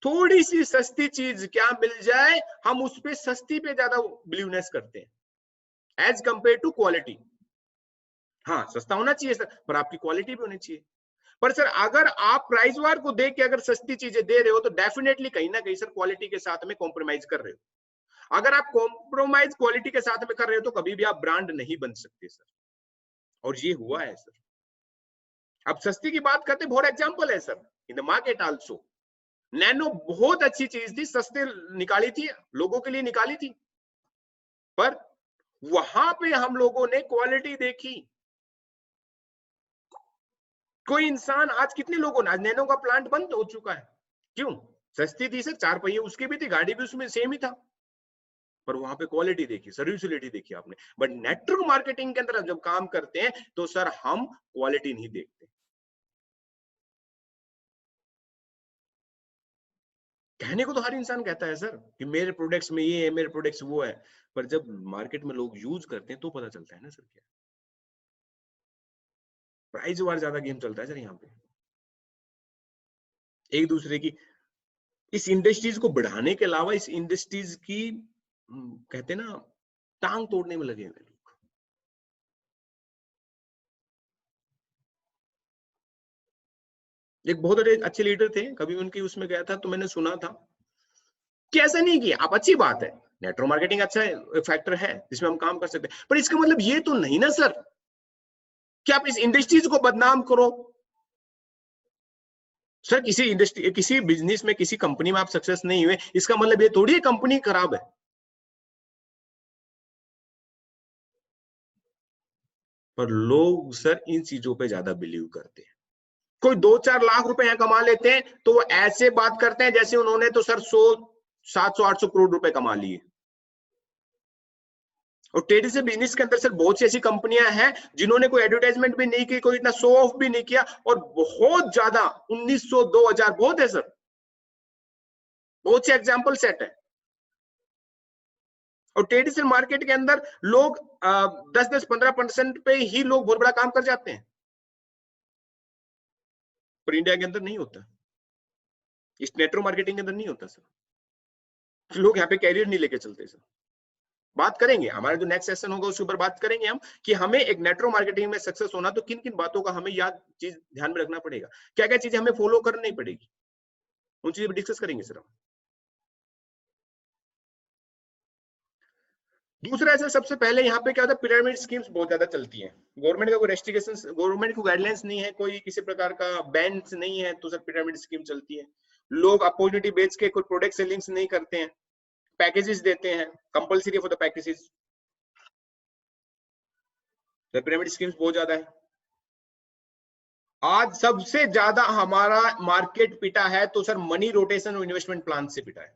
थोड़ी सी सस्ती चीज क्या मिल जाए, हम उस पे सस्ती पे ज्यादा बिलीवनेस करते हैं एज कंपेयर टू क्वालिटी। हाँ सस्ता होना चाहिए सर, पर आपकी क्वालिटी भी होनी चाहिए। पर सर अगर आप प्राइस वार को देख के अगर सस्ती चीजें दे रहे हो तो डेफिनेटली कहीं ना कहीं सर क्वालिटी के साथ में कॉम्प्रोमाइज कर रहे हो। अगर आप कॉम्प्रोमाइज क्वालिटी के साथ में कर रहे हो तो कभी भी आप ब्रांड नहीं बन सकते सर, और ये हुआ है सर। अब सस्ती की बात करते, बहुत एग्जांपल है sir in the market also. Nano बहुत अच्छी चीज थी, सस्ते निकाली थी, लोगों के लिए निकाली थी, पर वहां पे हम लोगों ने क्वालिटी देखी। कोई इंसान, आज कितने लोगों ने, आज नैनो का प्लांट बंद हो चुका है, क्यों? सस्ती थी सर, 4 पहिए उसकी भी थी, गाड़ी भी उसमें सेम ही था, पर वहां पे क्वालिटी देखी, सर्विसिलिटी देखी आपने। बट नेटवर्क मार्केटिंग के अंदर जब काम करते हैं तो सर हम क्वालिटी नहीं देखते। कहने को तो हर इंसान कहता है सर कि मेरे प्रोडक्ट्स में ये है, मेरे प्रोडक्ट्स वो है, पर जब मार्केट में लोग यूज करते हैं तो पता चलता है ना सर। क्या प्राइस वार ज्यादा गेम चलता है सर यहाँ पे, एक दूसरे की, इस इंडस्ट्रीज को बढ़ाने के अलावा इस इंडस्ट्रीज की कहते हैं ना टांग तोड़ने में लगे हुए लोग। एक बहुत अच्छे लीडर थे, कभी उनकी उसमें गया था तो मैंने सुना था कि ऐसा नहीं किया आप, अच्छी बात है, नेटवर्क मार्केटिंग अच्छा फैक्टर है जिसमें हम काम कर सकते हैं, पर इसका मतलब ये तो नहीं ना सर कि आप इस इंडस्ट्रीज को बदनाम करो। सर किसी इंडस्ट्री, किसी बिजनेस में, किसी कंपनी में आप सक्सेस नहीं हुए, इसका मतलब ये थोड़ी है कंपनी खराब है। पर लोग सर इन चीजों पे ज्यादा बिलीव करते हैं। कोई 2-4 लाख रुपए यहाँ कमा लेते हैं तो वो ऐसे बात करते हैं जैसे उन्होंने तो सर 100-700-800 करोड़ रुपए कमा लिए। और ट्रेडिशनल बिजनेस के अंदर सर बहुत सी ऐसी कंपनियां हैं जिन्होंने कोई एडवर्टाइजमेंट भी नहीं की, कोई इतना शो ऑफ भी नहीं किया, और बहुत ज्यादा 1900-2000 बहुत है सर, बहुत से एग्जाम्पल सेट है। और ट्रेडिशनल मार्केट के अंदर लोग 10-10, 15% पे ही लोग बहुत बड़ा काम कर जाते हैं, पर इंडिया के अंदर नहीं होता, इस नेटवर्क मार्केटिंग के अंदर नहीं होता सर। लोग यहाँ पे कैरियर नहीं लेके चलते सर। बात करेंगे, हमारा जो नेक्स्ट सेशन होगा उसके ऊपर बात करेंगे हम कि हमें एक नेटवर्क मार्केटिंग में सक्सेस होना तो किन किन बातों का हमें याद चीज ध्यान में रखना पड़ेगा, क्या क्या चीजें हमें फॉलो करनी पड़ेगी, उन चीजों पर डिस्कस करेंगे सर हम। दूसरा ऐसा, सबसे पहले यहाँ पे क्या होता है, पिरामिड स्कीम्स बहुत ज्यादा चलती हैं। गवर्नमेंट का कोई रेस्ट्रिक्शंस, गवर्नमेंट को गाइडलाइंस नहीं है, कोई किसी प्रकार का बैन नहीं है, तो सर पिरामिड स्कीम चलती है। लोग अपॉर्चुनिटी बेच के कोई प्रोडक्ट सेलिंग्स नहीं करते हैं, पैकेजेस देते हैं, compulsory for the packages. Pyramid schemes बहुत ज्यादा है। आज सबसे ज्यादा हमारा मार्केट पिटा है तो सर मनी रोटेशन और इन्वेस्टमेंट प्लान से पिटा है।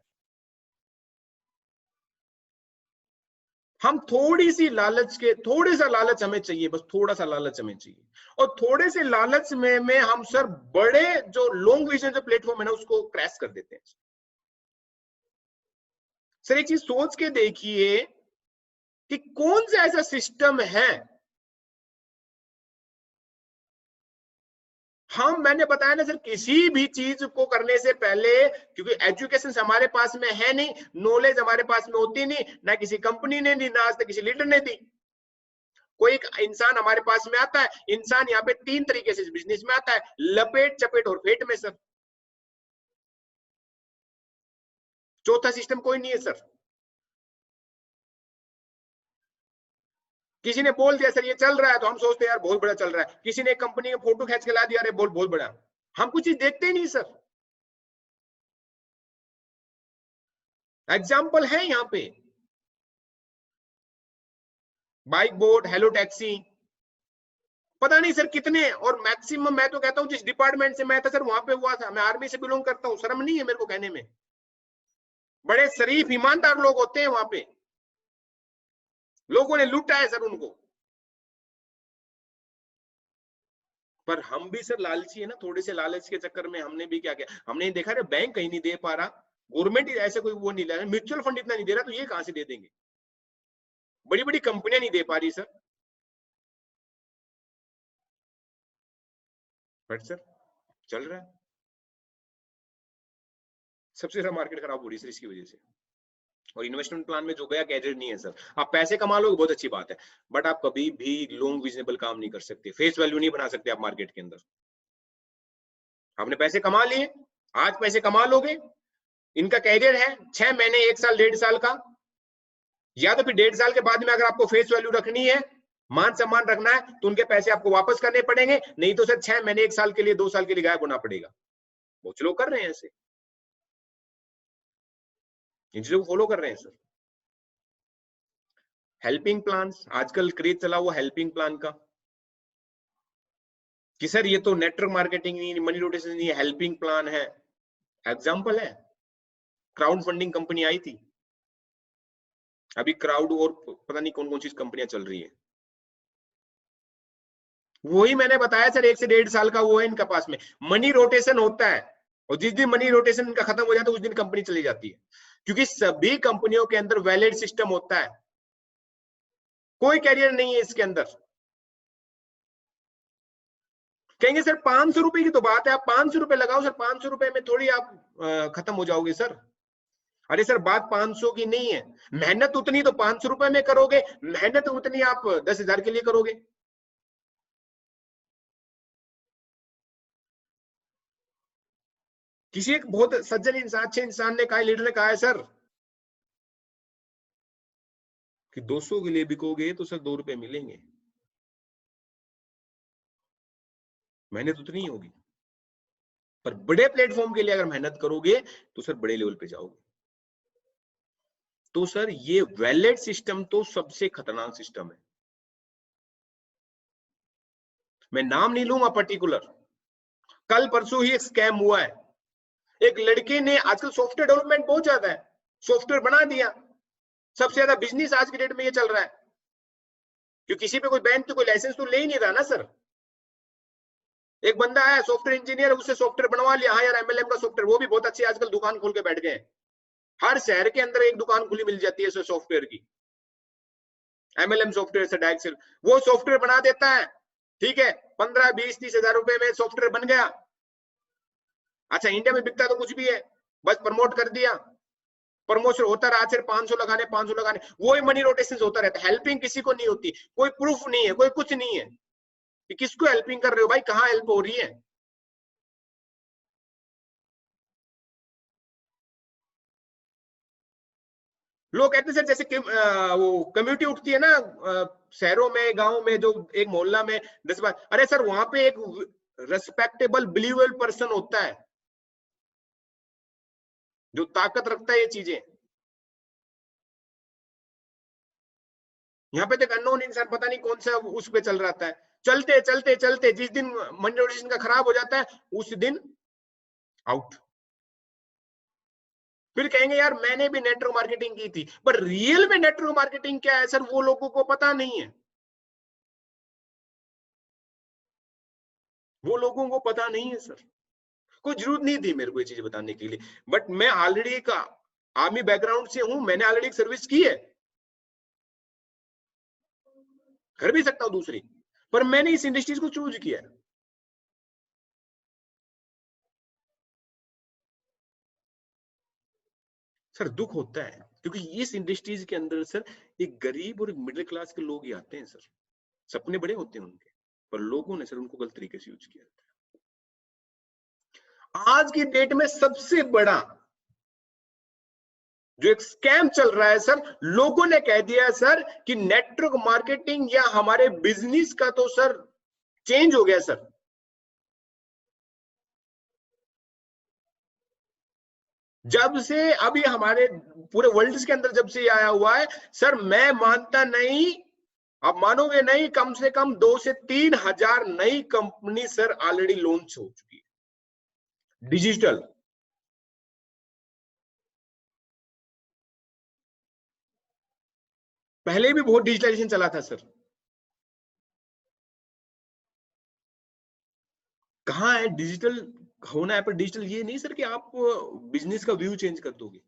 हम थोड़ी सी लालच के, थोड़े सा लालच हमें चाहिए, बस थोड़ा सा लालच हमें चाहिए, और थोड़े से लालच में हम सर बड़े जो लॉन्ग विजन जो प्लेटफॉर्म है ना उसको क्रैश कर देते हैं। सर एक चीज सोच के देखिए कि कौन सा ऐसा सिस्टम है, मैंने बताया ना सर, किसी भी चीज को करने से पहले, क्योंकि एजुकेशन हमारे पास में है नहीं, नॉलेज हमारे पास में होती नहीं, ना किसी कंपनी ने दी, ना आज तक किसी लीडर ने दी। कोई एक इंसान हमारे पास में आता है, इंसान यहाँ पे तीन तरीके से बिजनेस में आता है, लपेट, चपेट और फेट में सर। चौथा सिस्टम कोई नहीं है सर। किसी ने बोल दिया सर ये चल रहा है, तो हम सोचते हैं यार बहुत बड़ा चल रहा है। किसी ने कंपनी का फोटो खींच के ला दिया, अरे बोल बहुत बड़ा। हम कुछ चीज देखते ही नहीं सर। एग्जाम्पल है यहाँ पे, बाइक बोट, हेलो टैक्सी, पता नहीं सर कितने, और मैक्सिमम मैं तो कहता हूँ जिस डिपार्टमेंट से मैं था सर वहां पे हुआ था। मैं आर्मी से बिलोंग करता हूँ, शर्म नहीं है मेरे को कहने में। बड़े शरीफ ईमानदार लोग होते हैं वहां पे, लोगों ने लूटा है सर उनको। पर हम भी सर लालची है ना, थोड़े से लालच के चक्कर में हमने भी क्या किया, हमने देखा ना बैंक कहीं नहीं दे पा रहा, गवर्नमेंट ऐसे कोई वो नहीं ले रहा, म्यूचुअल फंड इतना नहीं दे रहा, तो ये कहां से दे देंगे। बड़ी बड़ी कंपनियां नहीं दे पा रही सर, बट सर चल रहा है। सबसे ज्यादा मार्केट खराब हो रही है सर इसकी वजह से। और इन्वेस्टमेंट प्लान में जो गया कैरियर नहीं है सर। आप पैसे कमा लोगे बहुत अच्छी बात है, बट आप कभी भी लॉन्ग विजनेबल काम नहीं कर सकते, फेस वैल्यू नहीं बना सकते आप मार्केट के अंदर। आपने पैसे कमा लिए, आज पैसे कमा लोगे, इनका कैरियर है 6 महीने, 1 साल, 1.5 साल का, या तो फिर 1.5 साल के बाद में अगर आपको फेस वैल्यू रखनी है, मान सम्मान रखना है, तो उनके पैसे आपको वापस करने पड़ेंगे, नहीं तो सर 6 महीने, 1 साल के लिए, 2 साल के लिए गायब होना पड़ेगा। बहुत लोग कर रहे हैं ऐसे, इन चीजों को फॉलो कर रहे हैं सर। हेल्पिंग प्लान, आजकल क्रेज चला हुआ हेल्पिंग प्लान का, कि सर ये तो नेटवर्क मार्केटिंग नहीं, मनी रोटेशन नहीं है, हेल्पिंग प्लान है। एग्जांपल है, क्राउड फंडिंग कंपनी आई थी, अभी क्राउड और पता नहीं कौन कौन सी कंपनियां चल रही है। वही मैंने बताया सर, 1 से 1.5 साल का वो है इनका पास में, मनी रोटेशन होता है, और जिस दिन मनी रोटेशन इनका खत्म हो जाता है उस दिन कंपनी चली जाती है, क्योंकि सभी कंपनियों के अंदर वैलिड सिस्टम होता है, कोई कैरियर नहीं है इसके अंदर। कहेंगे सर 500 रुपए की तो बात है, आप 500 रुपए लगाओ सर, 500 रुपए में थोड़ी आप खत्म हो जाओगे सर। अरे सर बात 500 की नहीं है, मेहनत उतनी तो 500 रुपए में करोगे, मेहनत उतनी आप 10,000 के लिए करोगे। किसी एक बहुत सज्जन इंसान, अच्छे इंसान ने कहा, लीडर ने कहा है सर कि 200 के लिए बिकोगे तो सर 2 रुपए मिलेंगे, मेहनत उतनी ही होगी, पर बड़े प्लेटफॉर्म के लिए अगर मेहनत करोगे तो सर बड़े लेवल पे जाओगे। तो सर ये वैलिड सिस्टम तो सबसे खतरनाक सिस्टम है। मैं नाम नहीं लूंगा पर्टिकुलर, कल परसों ही एक स्कैम हुआ है, एक लड़के ने, आजकल सॉफ्टवेयर डेवलपमेंट बहुत ज्यादा है, सॉफ्टवेयर बना दिया, सबसे ज्यादा बिजनेस आज के डेट में ये चल रहा है, क्योंकि किसी पे कोई बैंक तो कोई लाइसेंस तो ले ही नहीं रहा ना सर। एक बंदा है सॉफ्टवेयर इंजीनियर, उससे सॉफ्टवेयर बनवा लिया, हाँ यार एमएलएम का सॉफ्टवेयर, वो भी बहुत अच्छी आजकल दुकान खोल के बैठ गए, हर शहर के अंदर एक दुकान खुली मिल जाती है सॉफ्टवेयर की, एमएलएम सॉफ्टवेयर से डायरेक्ट से वो सॉफ्टवेयर बना देता है, ठीक है, 15, 20, 30 हजार रुपए में सॉफ्टवेयर बन गया। अच्छा इंडिया में बिकता तो कुछ भी है, बस प्रमोट कर दिया, प्रमोशन होता रहा, सिर्फ 500 लगाने, 500 लगाने, वही मनी रोटेशन होता रहता है, हेल्पिंग किसी को नहीं होती, कोई प्रूफ नहीं है, कोई कुछ नहीं है कि किसको हेल्पिंग कर रहे हो भाई, कहाँ हेल्प हो रही है। लोग कहते हैं सर जैसे वो कम्युनिटी उठती है ना शहरों में, गांव में, जो एक मोहल्ला में 10 बार, अरे सर वहां पे एक रेस्पेक्टेबल बिलीवेबल पर्सन होता है जो ताकत रखता है ये चीजें। यहाँ पे तो अननोन इंसान पता नहीं कौन सा उस पे चल रहा है, चलते चलते चलते जिस दिन मोनेटाइजेशन का खराब हो जाता है उस दिन आउट। फिर कहेंगे यार मैंने भी नेटवर्क मार्केटिंग की थी, पर रियल में नेटवर्क मार्केटिंग क्या है सर वो लोगों को पता नहीं है, वो लोगों को पता नहीं है सर। कोई जरूरत नहीं थी मेरे को ये चीज बताने के लिए, बट मैं ऑलरेडी एक आर्मी बैकग्राउंड से हूं, मैंने ऑलरेडी एक सर्विस की है, कर भी सकता हूं दूसरी, पर मैंने इस इंडस्ट्रीज को चूज किया है। सर दुख होता है क्योंकि इस इंडस्ट्रीज के अंदर सर एक गरीब और एक मिडिल क्लास के लोग ही आते हैं सर, सपने बड़े होते हैं उनके, पर लोगों ने सर उनको गलत तरीके से यूज किया था। आज की डेट में सबसे बड़ा जो एक स्कैम चल रहा है सर, लोगों ने कह दिया है सर कि नेटवर्क मार्केटिंग या हमारे बिजनेस का तो सर चेंज हो गया सर। जब से अभी हमारे पूरे वर्ल्ड के अंदर जब से ये आया हुआ है सर, मैं मानता नहीं, आप मानोगे नहीं, कम से कम 2 से 3 हजार नई कंपनी सर ऑलरेडी लॉन्च हो चुकी है डिजिटल। पहले भी बहुत डिजिटलाइजेशन चला था सर, कहाँ है डिजिटल होना है, पर डिजिटल ये नहीं सर कि आप बिजनेस का व्यू चेंज कर दोगे।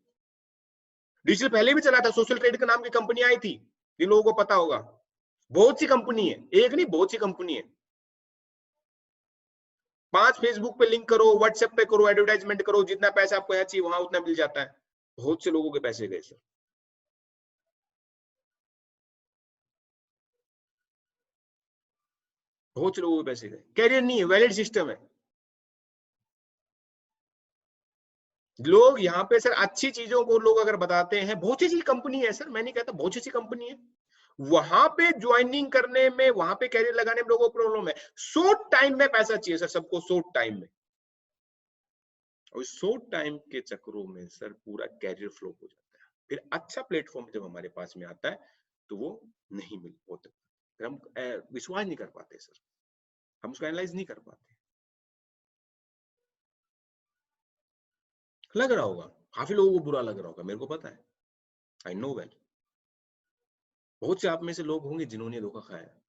डिजिटल पहले भी चला था, सोशल क्रेडिट का नाम की कंपनी आई थी, जिन लोगों को पता होगा, बहुत सी कंपनी है, एक नहीं बहुत सी कंपनी है। 5 फेसबुक पे लिंक करो, व्हाट्सएप पे करो, एडवर्टाइजमेंट करो, जितना पैसा आपको यहाँ चाहिए वहां उतना मिल जाता है। बहुत से लोगों के पैसे गए सर, बहुत से लोगों के पैसे गए। कैरियर नहीं है, वैलिड सिस्टम है। लोग यहाँ पे सर अच्छी चीजों को लोग अगर बताते हैं, बहुत सी कंपनी है सर, मैं नहीं कहता, बहुत सी कंपनी है, वहां पे ज्वाइनिंग करने में, वहां पे कैरियर लगाने में लोगों को प्रॉब्लम है। शॉर्ट टाइम में पैसा चाहिए सर सबको, शॉर्ट टाइम में, और शॉर्ट टाइम के चक्करों में सर पूरा कैरियर फ्लॉप हो जाता है। फिर अच्छा प्लेटफॉर्म जब हमारे पास में आता है तो वो नहीं मिल पाता, फिर हम विश्वास नहीं कर पाते सर, हम उसको एनालाइज नहीं कर पाते। लग रहा होगा, काफी लोगों को बुरा लग रहा होगा, मेरे को पता है, आई नो वेल। बहुत से आप में से लोग होंगे जिन्होंने धोखा खाया है,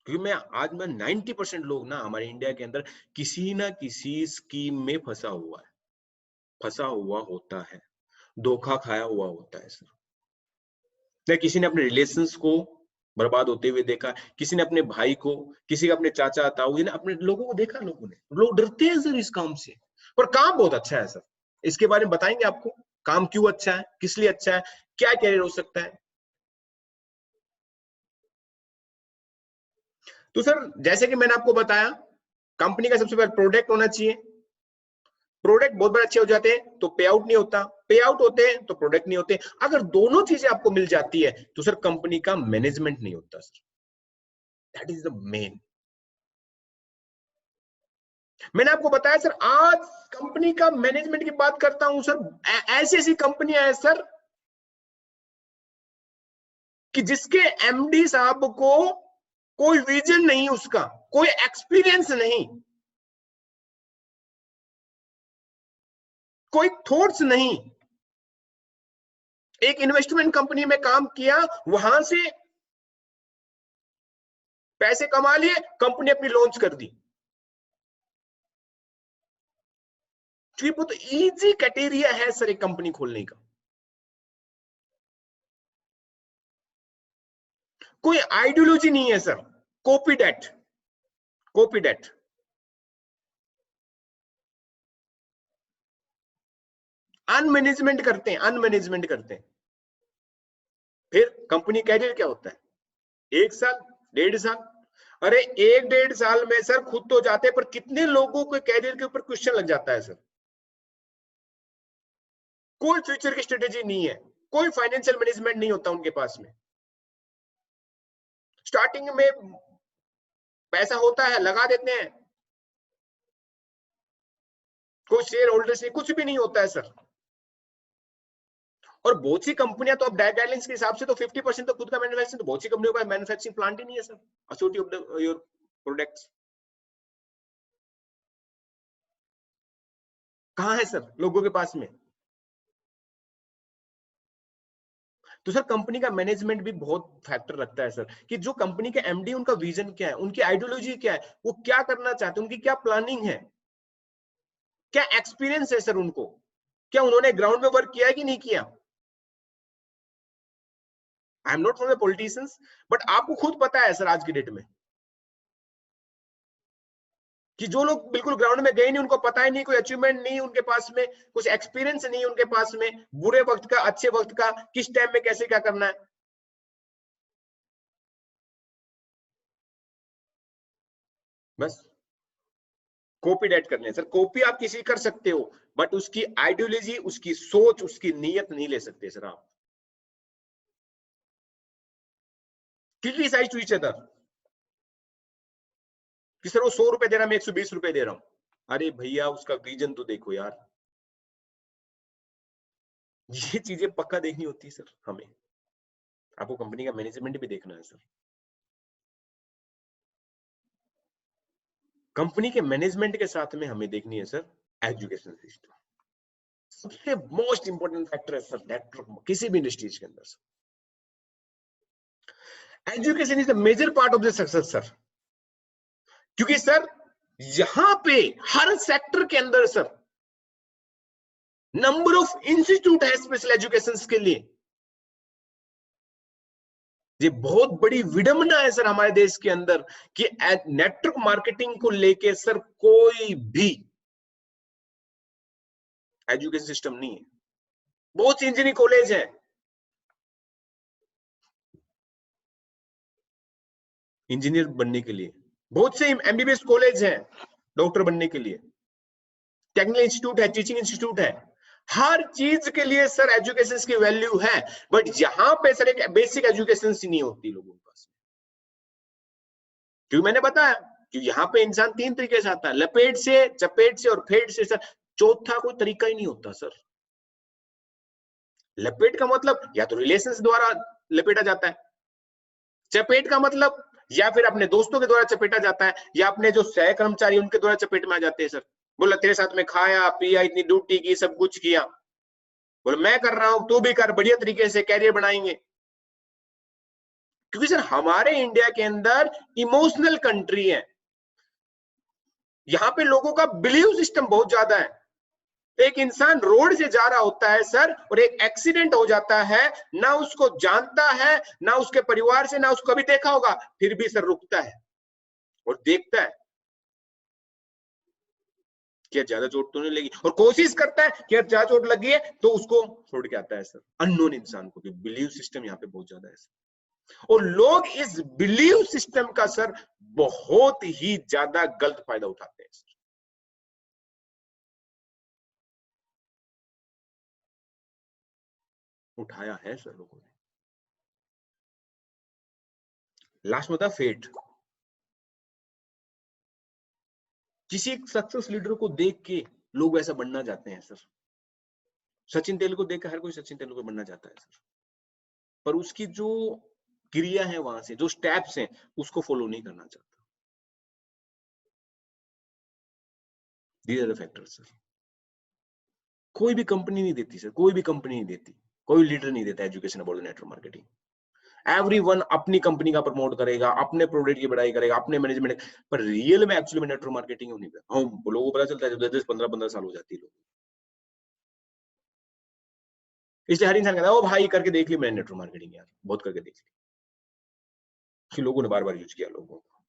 क्योंकि मैं 90% लोग ना हमारे इंडिया के अंदर किसी ना किसी स्कीम में फंसा हुआ है, फंसा हुआ होता है, धोखा खाया हुआ होता है सर। या किसी ने अपने रिलेशंस को बर्बाद होते हुए देखा, किसी ने अपने भाई को, किसी का अपने चाचा ताऊ जी ने, अपने लोगों को देखा, लोगों ने, लोग डरते हैं सर इस काम से, पर काम बहुत अच्छा है सर। इसके बारे में बताएंगे आपको, काम क्यों अच्छा है, किस लिए अच्छा है, क्या कैरियर हो सकता है। तो सर जैसे कि मैंने आपको बताया, कंपनी का सबसे पहले प्रोडक्ट होना चाहिए, प्रोडक्ट बहुत बड़े अच्छे हो जाते हैं तो पे आउट नहीं होता, पे आउट होते हैं तो प्रोडक्ट नहीं होते। अगर दोनों चीजें आपको मिल जाती है तो सर कंपनी का मैनेजमेंट नहीं होता sir, that is the main. मैंने आपको बताया सर, आज कंपनी का मैनेजमेंट की बात करता हूं सर, ऐसी ऐसी कंपनियां हैं सर कि जिसके एमडी साहब को कोई विजन नहीं, उसका कोई एक्सपीरियंस नहीं, कोई थॉट्स नहीं। एक इन्वेस्टमेंट कंपनी में काम किया, वहां से पैसे कमा लिए, कंपनी अपनी लॉन्च कर दी। तो ये बहुत इजी क्राइटेरिया है सर एक कंपनी खोलने का। कोई आइडियोलॉजी नहीं है sir, copy date, copy date. अनमैनेजमेंट करते हैं, अनमैनेजमेंट करते हैं। फिर कंपनी कैरियर क्या होता है, 1 साल, 1.5 साल। अरे 1-1.5 साल में सर खुद तो जाते हैं, पर कितने लोगों के कैरियर के ऊपर क्वेश्चन लग जाता है सर। कोई फ्यूचर की स्ट्रेटेजी नहीं है, कोई फाइनेंशियल मैनेजमेंट नहीं होता उनके पास में। स्टार्टिंग में पैसा होता है, लगा देते हैं, कोई शेयर होल्डर्स नहीं, कुछ भी नहीं होता है सर। और बहुत सी कंपनियां तो अब डायरेक्ट गाइडलाइंस के हिसाब से तो 50% तो खुद का मैन्युफैक्चरिंग, तो बहुत सी कंपनियों का मैन्युफैक्चरिंग प्लांट ही नहीं है sir, authority of your products कहाँ है सर लोगों के पास में? तो सर कंपनी का मैनेजमेंट भी बहुत फैक्टर रखता है सर, कि जो कंपनी के एमडी उनका विजन क्या है, उनकी आइडियोलॉजी क्या है, वो क्या करना चाहते हैं, उनकी क्या प्लानिंग है, क्या एक्सपीरियंस है सर उनको, क्या उन्होंने ग्राउंड में वर्क किया है कि नहीं किया। आई am not from the politicians, but आपको खुद पता है सर आज की डेट में कि जो लोग बिल्कुल ग्राउंड में गए नहीं, उनको पता ही नहीं, कोई अचीवमेंट नहीं उनके पास में, कुछ एक्सपीरियंस नहीं उनके पास में, बुरे वक्त का अच्छे वक्त का किस टाइम में कैसे क्या करना है। बस कॉपी डेट करने हैं सर, कॉपी आप किसी कर सकते हो, बट उसकी आइडियोलॉजी, उसकी सोच, उसकी नीयत नहीं ले सकते सर आप। क्रिटिसाइज टू ईच अदर कि सर वो 100 रुपए दे रहा, मैं 120 रुपए दे रहा हूं। अरे भैया उसका रीजन तो देखो यार। ये चीजें पक्का देखनी होती है सर हमें। आपको कंपनी का मैनेजमेंट भी देखना है सर। कंपनी के मैनेजमेंट के साथ में हमें देखनी है सर एजुकेशन सिस्टम। सबसे मोस्ट इंपोर्टेंट फैक्टर है सर नेटवर्क किसी भी इंडस्ट्रीज के अंदर। Education is the major part of the success sir, क्योंकि सर यहां पे हर सेक्टर के अंदर सर नंबर ऑफ इंस्टीट्यूट है स्पेशल एजुकेशन के लिए। ये बहुत बड़ी विडंबना है सर हमारे देश के अंदर कि नेटवर्क मार्केटिंग को लेके सर कोई भी एजुकेशन सिस्टम नहीं है। बहुत सी इंजीनियरिंग कॉलेज है, इंजीनियर बनने के लिए, बहुत से एमबीबीएस कॉलेज हैं डॉक्टर बनने के लिए, टेक्निकल इंस्टीट्यूट है, टीचिंग इंस्टीट्यूट है, हर चीज के लिए सर एजुकेशन की वैल्यू है। बट यहां पे सर एक बेसिक एजुकेशन ही नहीं होती लोगों के पास। क्योंकि मैंने बताया कि यहाँ पे इंसान 3 तरीके से आता है, लपेट से, चपेट से और फेट से सर। चौथा कोई तरीका ही नहीं होता सर। लपेट का मतलब या तो रिलेशंस द्वारा लपेटा जाता है, चपेट का मतलब या फिर अपने दोस्तों के द्वारा चपेटा जाता है, या अपने जो सह कर्मचारी उनके द्वारा चपेट में आ जाते हैं सर। बोला तेरे साथ में खाया पिया, इतनी ड्यूटी की, सब कुछ किया, बोले मैं कर रहा हूं तू भी कर, बढ़िया तरीके से कैरियर बनाएंगे। क्योंकि सर हमारे इंडिया के अंदर इमोशनल कंट्री है, यहाँ पे लोगों का बिलीव सिस्टम बहुत ज्यादा है। एक इंसान रोड से जा रहा होता है सर और एक एक्सीडेंट हो जाता है, ना उसको जानता है, ना उसके परिवार से, ना उसको कभी देखा होगा, फिर भी सर रुकता है और देखता है कि ज्यादा चोट तो नहीं लगी, और कोशिश करता है कि ज्यादा चोट लगी है तो उसको छोड़ के आता है सर अननोन इंसान को। बिलीव सिस्टम यहाँ पे बहुत ज्यादा है सर, और लोग इस बिलीव सिस्टम का सर बहुत ही ज्यादा गलत फायदा उठाते हैं सर। उठाया है सर लोगों ने। लास्ट में था फेट। किसी सक्सेस लीडर को देख के लोग वैसा बनना चाहते हैं सर। सचिन तेंदुलकर को देख के हर कोई सचिन तेंदुलकर बनना चाहता है सर, पर उसकी जो क्रिया है, वहां से जो स्टेप्स हैं, उसको फॉलो नहीं करना चाहता। These are the factors sir. कोई भी कंपनी नहीं देती सर, कोई भी कंपनी नहीं देती, कोई लीडर नहीं देता education about network marketing. Everyone अपनी कंपनी का प्रमोट करेगा, अपने प्रोडक्ट की बढ़ाई करेगा, अपने मैनेजमेंट, पर रियल में एक्चुअली में नेटवर्क मार्केटिंग नहीं करता। हम लोगों को पता चलता है 10 15 साल हो जाती है लोग। इसलिए हर इंसान कहता है ओ भाई करके देख ली मैंने नेटवर्क मार्केटिंग, यार बहुत करके देख ली, कि लोगों ने बार बार यूज किया लोगों को।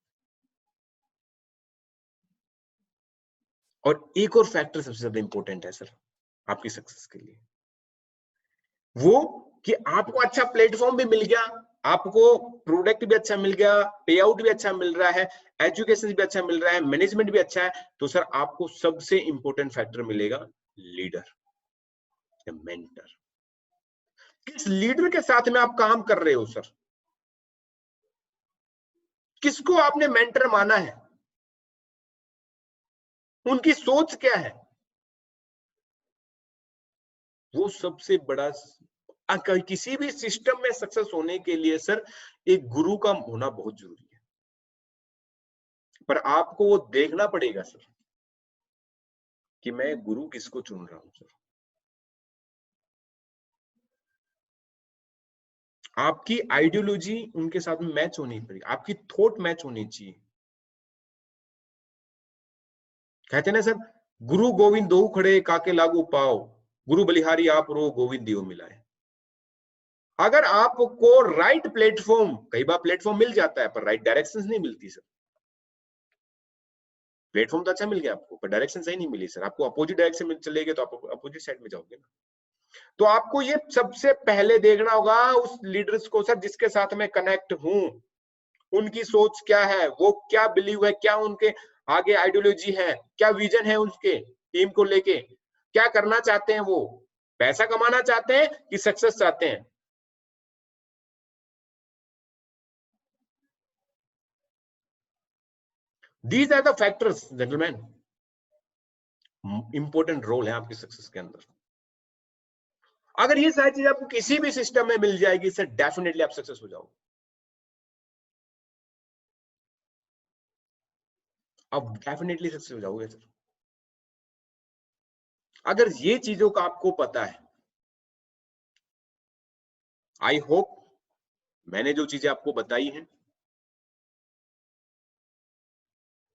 और एक और फैक्टर सबसे ज्यादा इंपॉर्टेंट है सर आपकी सक्सेस के लिए, वो कि आपको अच्छा प्लेटफॉर्म भी मिल गया, आपको प्रोडक्ट भी अच्छा मिल गया, पे आउट भी अच्छा मिल रहा है, एजुकेशन भी अच्छा मिल रहा है, मैनेजमेंट भी अच्छा है, तो सर आपको सबसे इंपॉर्टेंट फैक्टर मिलेगा लीडर या मेंटर। किस लीडर के साथ में आप काम कर रहे हो सर, किसको आपने मेंटर माना है, उनकी सोच क्या है, वो सबसे बड़ा। किसी भी सिस्टम में सक्सेस होने के लिए सर एक गुरु का होना बहुत जरूरी है। पर आपको वो देखना पड़ेगा सर कि मैं गुरु किसको चुन रहा हूं सर। आपकी आइडियोलॉजी उनके साथ में मैच होनी पड़ेगी, आपकी थॉट मैच होनी चाहिए। कहते ना सर, गुरु गोविंद दो खड़े काके लागू पाओ, गुरु बलिहारी आप रो गोविंद दियो मिलाए। अगर आपको राइट प्लेटफॉर्म, कई बार प्लेटफॉर्म मिल जाता है पर राइट डायरेक्शंस नहीं मिलती सर। प्लेटफॉर्म तो अच्छा मिल गया आपको पर डायरेक्शन सही नहीं मिली सर, आपको अपोजिट डायरेक्शन में चले गए तो आप अपोजिट साइड में जाओगे ना। तो आपको ये सबसे पहले देखना होगा उस लीडर्स को सर जिसके साथ मैं कनेक्ट हूं, उनकी सोच क्या है, वो क्या बिलीव है, क्या उनके आगे आइडियोलॉजी है, क्या विजन है उनके टीम को लेके, क्या करना चाहते हैं, वो पैसा कमाना चाहते हैं कि सक्सेस चाहते हैं। These are the factors gentleman, important role है आपकी सक्सेस के अंदर। अगर ये सारी चीज आपको किसी भी सिस्टम में मिल जाएगी सर, डेफिनेटली आप सक्सेस हो जाओगे। आप डेफिनेटली सक्सेस हो जाओगे सर, अगर ये चीजों का आपको पता है। आई होप मैंने जो चीजें आपको बताई हैं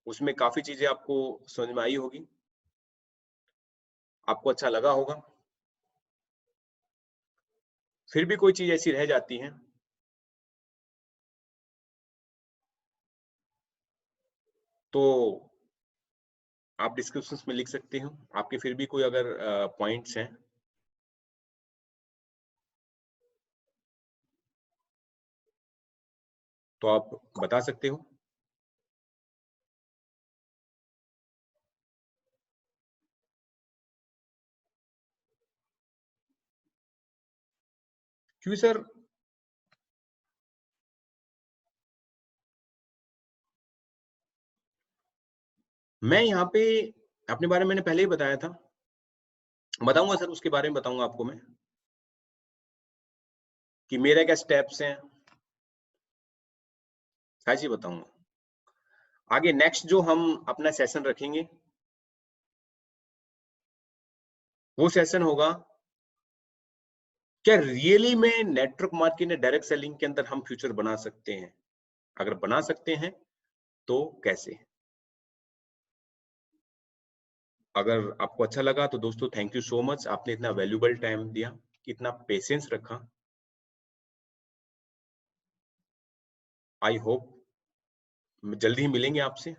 उसमें काफी चीजें आपको समझ में आई होगी, आपको अच्छा लगा होगा। फिर भी कोई चीज ऐसी रह जाती है तो आप डिस्क्रिप्शंस में लिख सकते हो, आपके फिर भी कोई अगर पॉइंट्स हैं तो आप बता सकते हो। क्योंकि सर मैं यहाँ पे अपने बारे में मैंने पहले ही बताया था, बताऊंगा सर, उसके बारे में बताऊंगा आपको मैं कि मेरे क्या स्टेप्स हैं, सारी चीज बताऊंगा। आगे नेक्स्ट जो हम अपना सेशन रखेंगे वो सेशन होगा क्या रियली में नेटवर्क मार्केटिंग या डायरेक्ट सेलिंग के अंदर हम फ्यूचर बना सकते हैं, अगर बना सकते हैं तो कैसे। अगर आपको अच्छा लगा तो दोस्तों थैंक यू सो मच, आपने इतना वैल्यूबल टाइम दिया, इतना पेशेंस रखा। आई होप जल्दी ही मिलेंगे आपसे,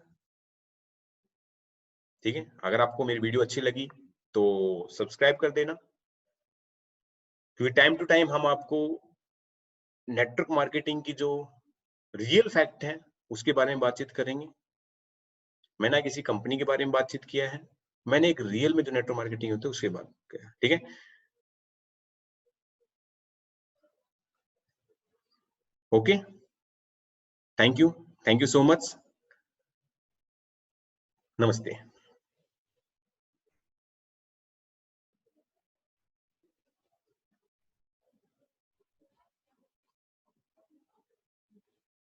ठीक है। अगर आपको मेरी वीडियो अच्छी लगी तो सब्सक्राइब कर देना, क्योंकि टाइम टू टाइम हम आपको नेटवर्क मार्केटिंग की जो रियल फैक्ट है उसके बारे में बातचीत करेंगे। मैंने ना किसी कंपनी के बारे में बातचीत किया है, मैंने एक रियल में जो नेटवर्क मार्केटिंग होती है उसके बारे में किया, ठीक है। Okay, thank you so much, नमस्ते।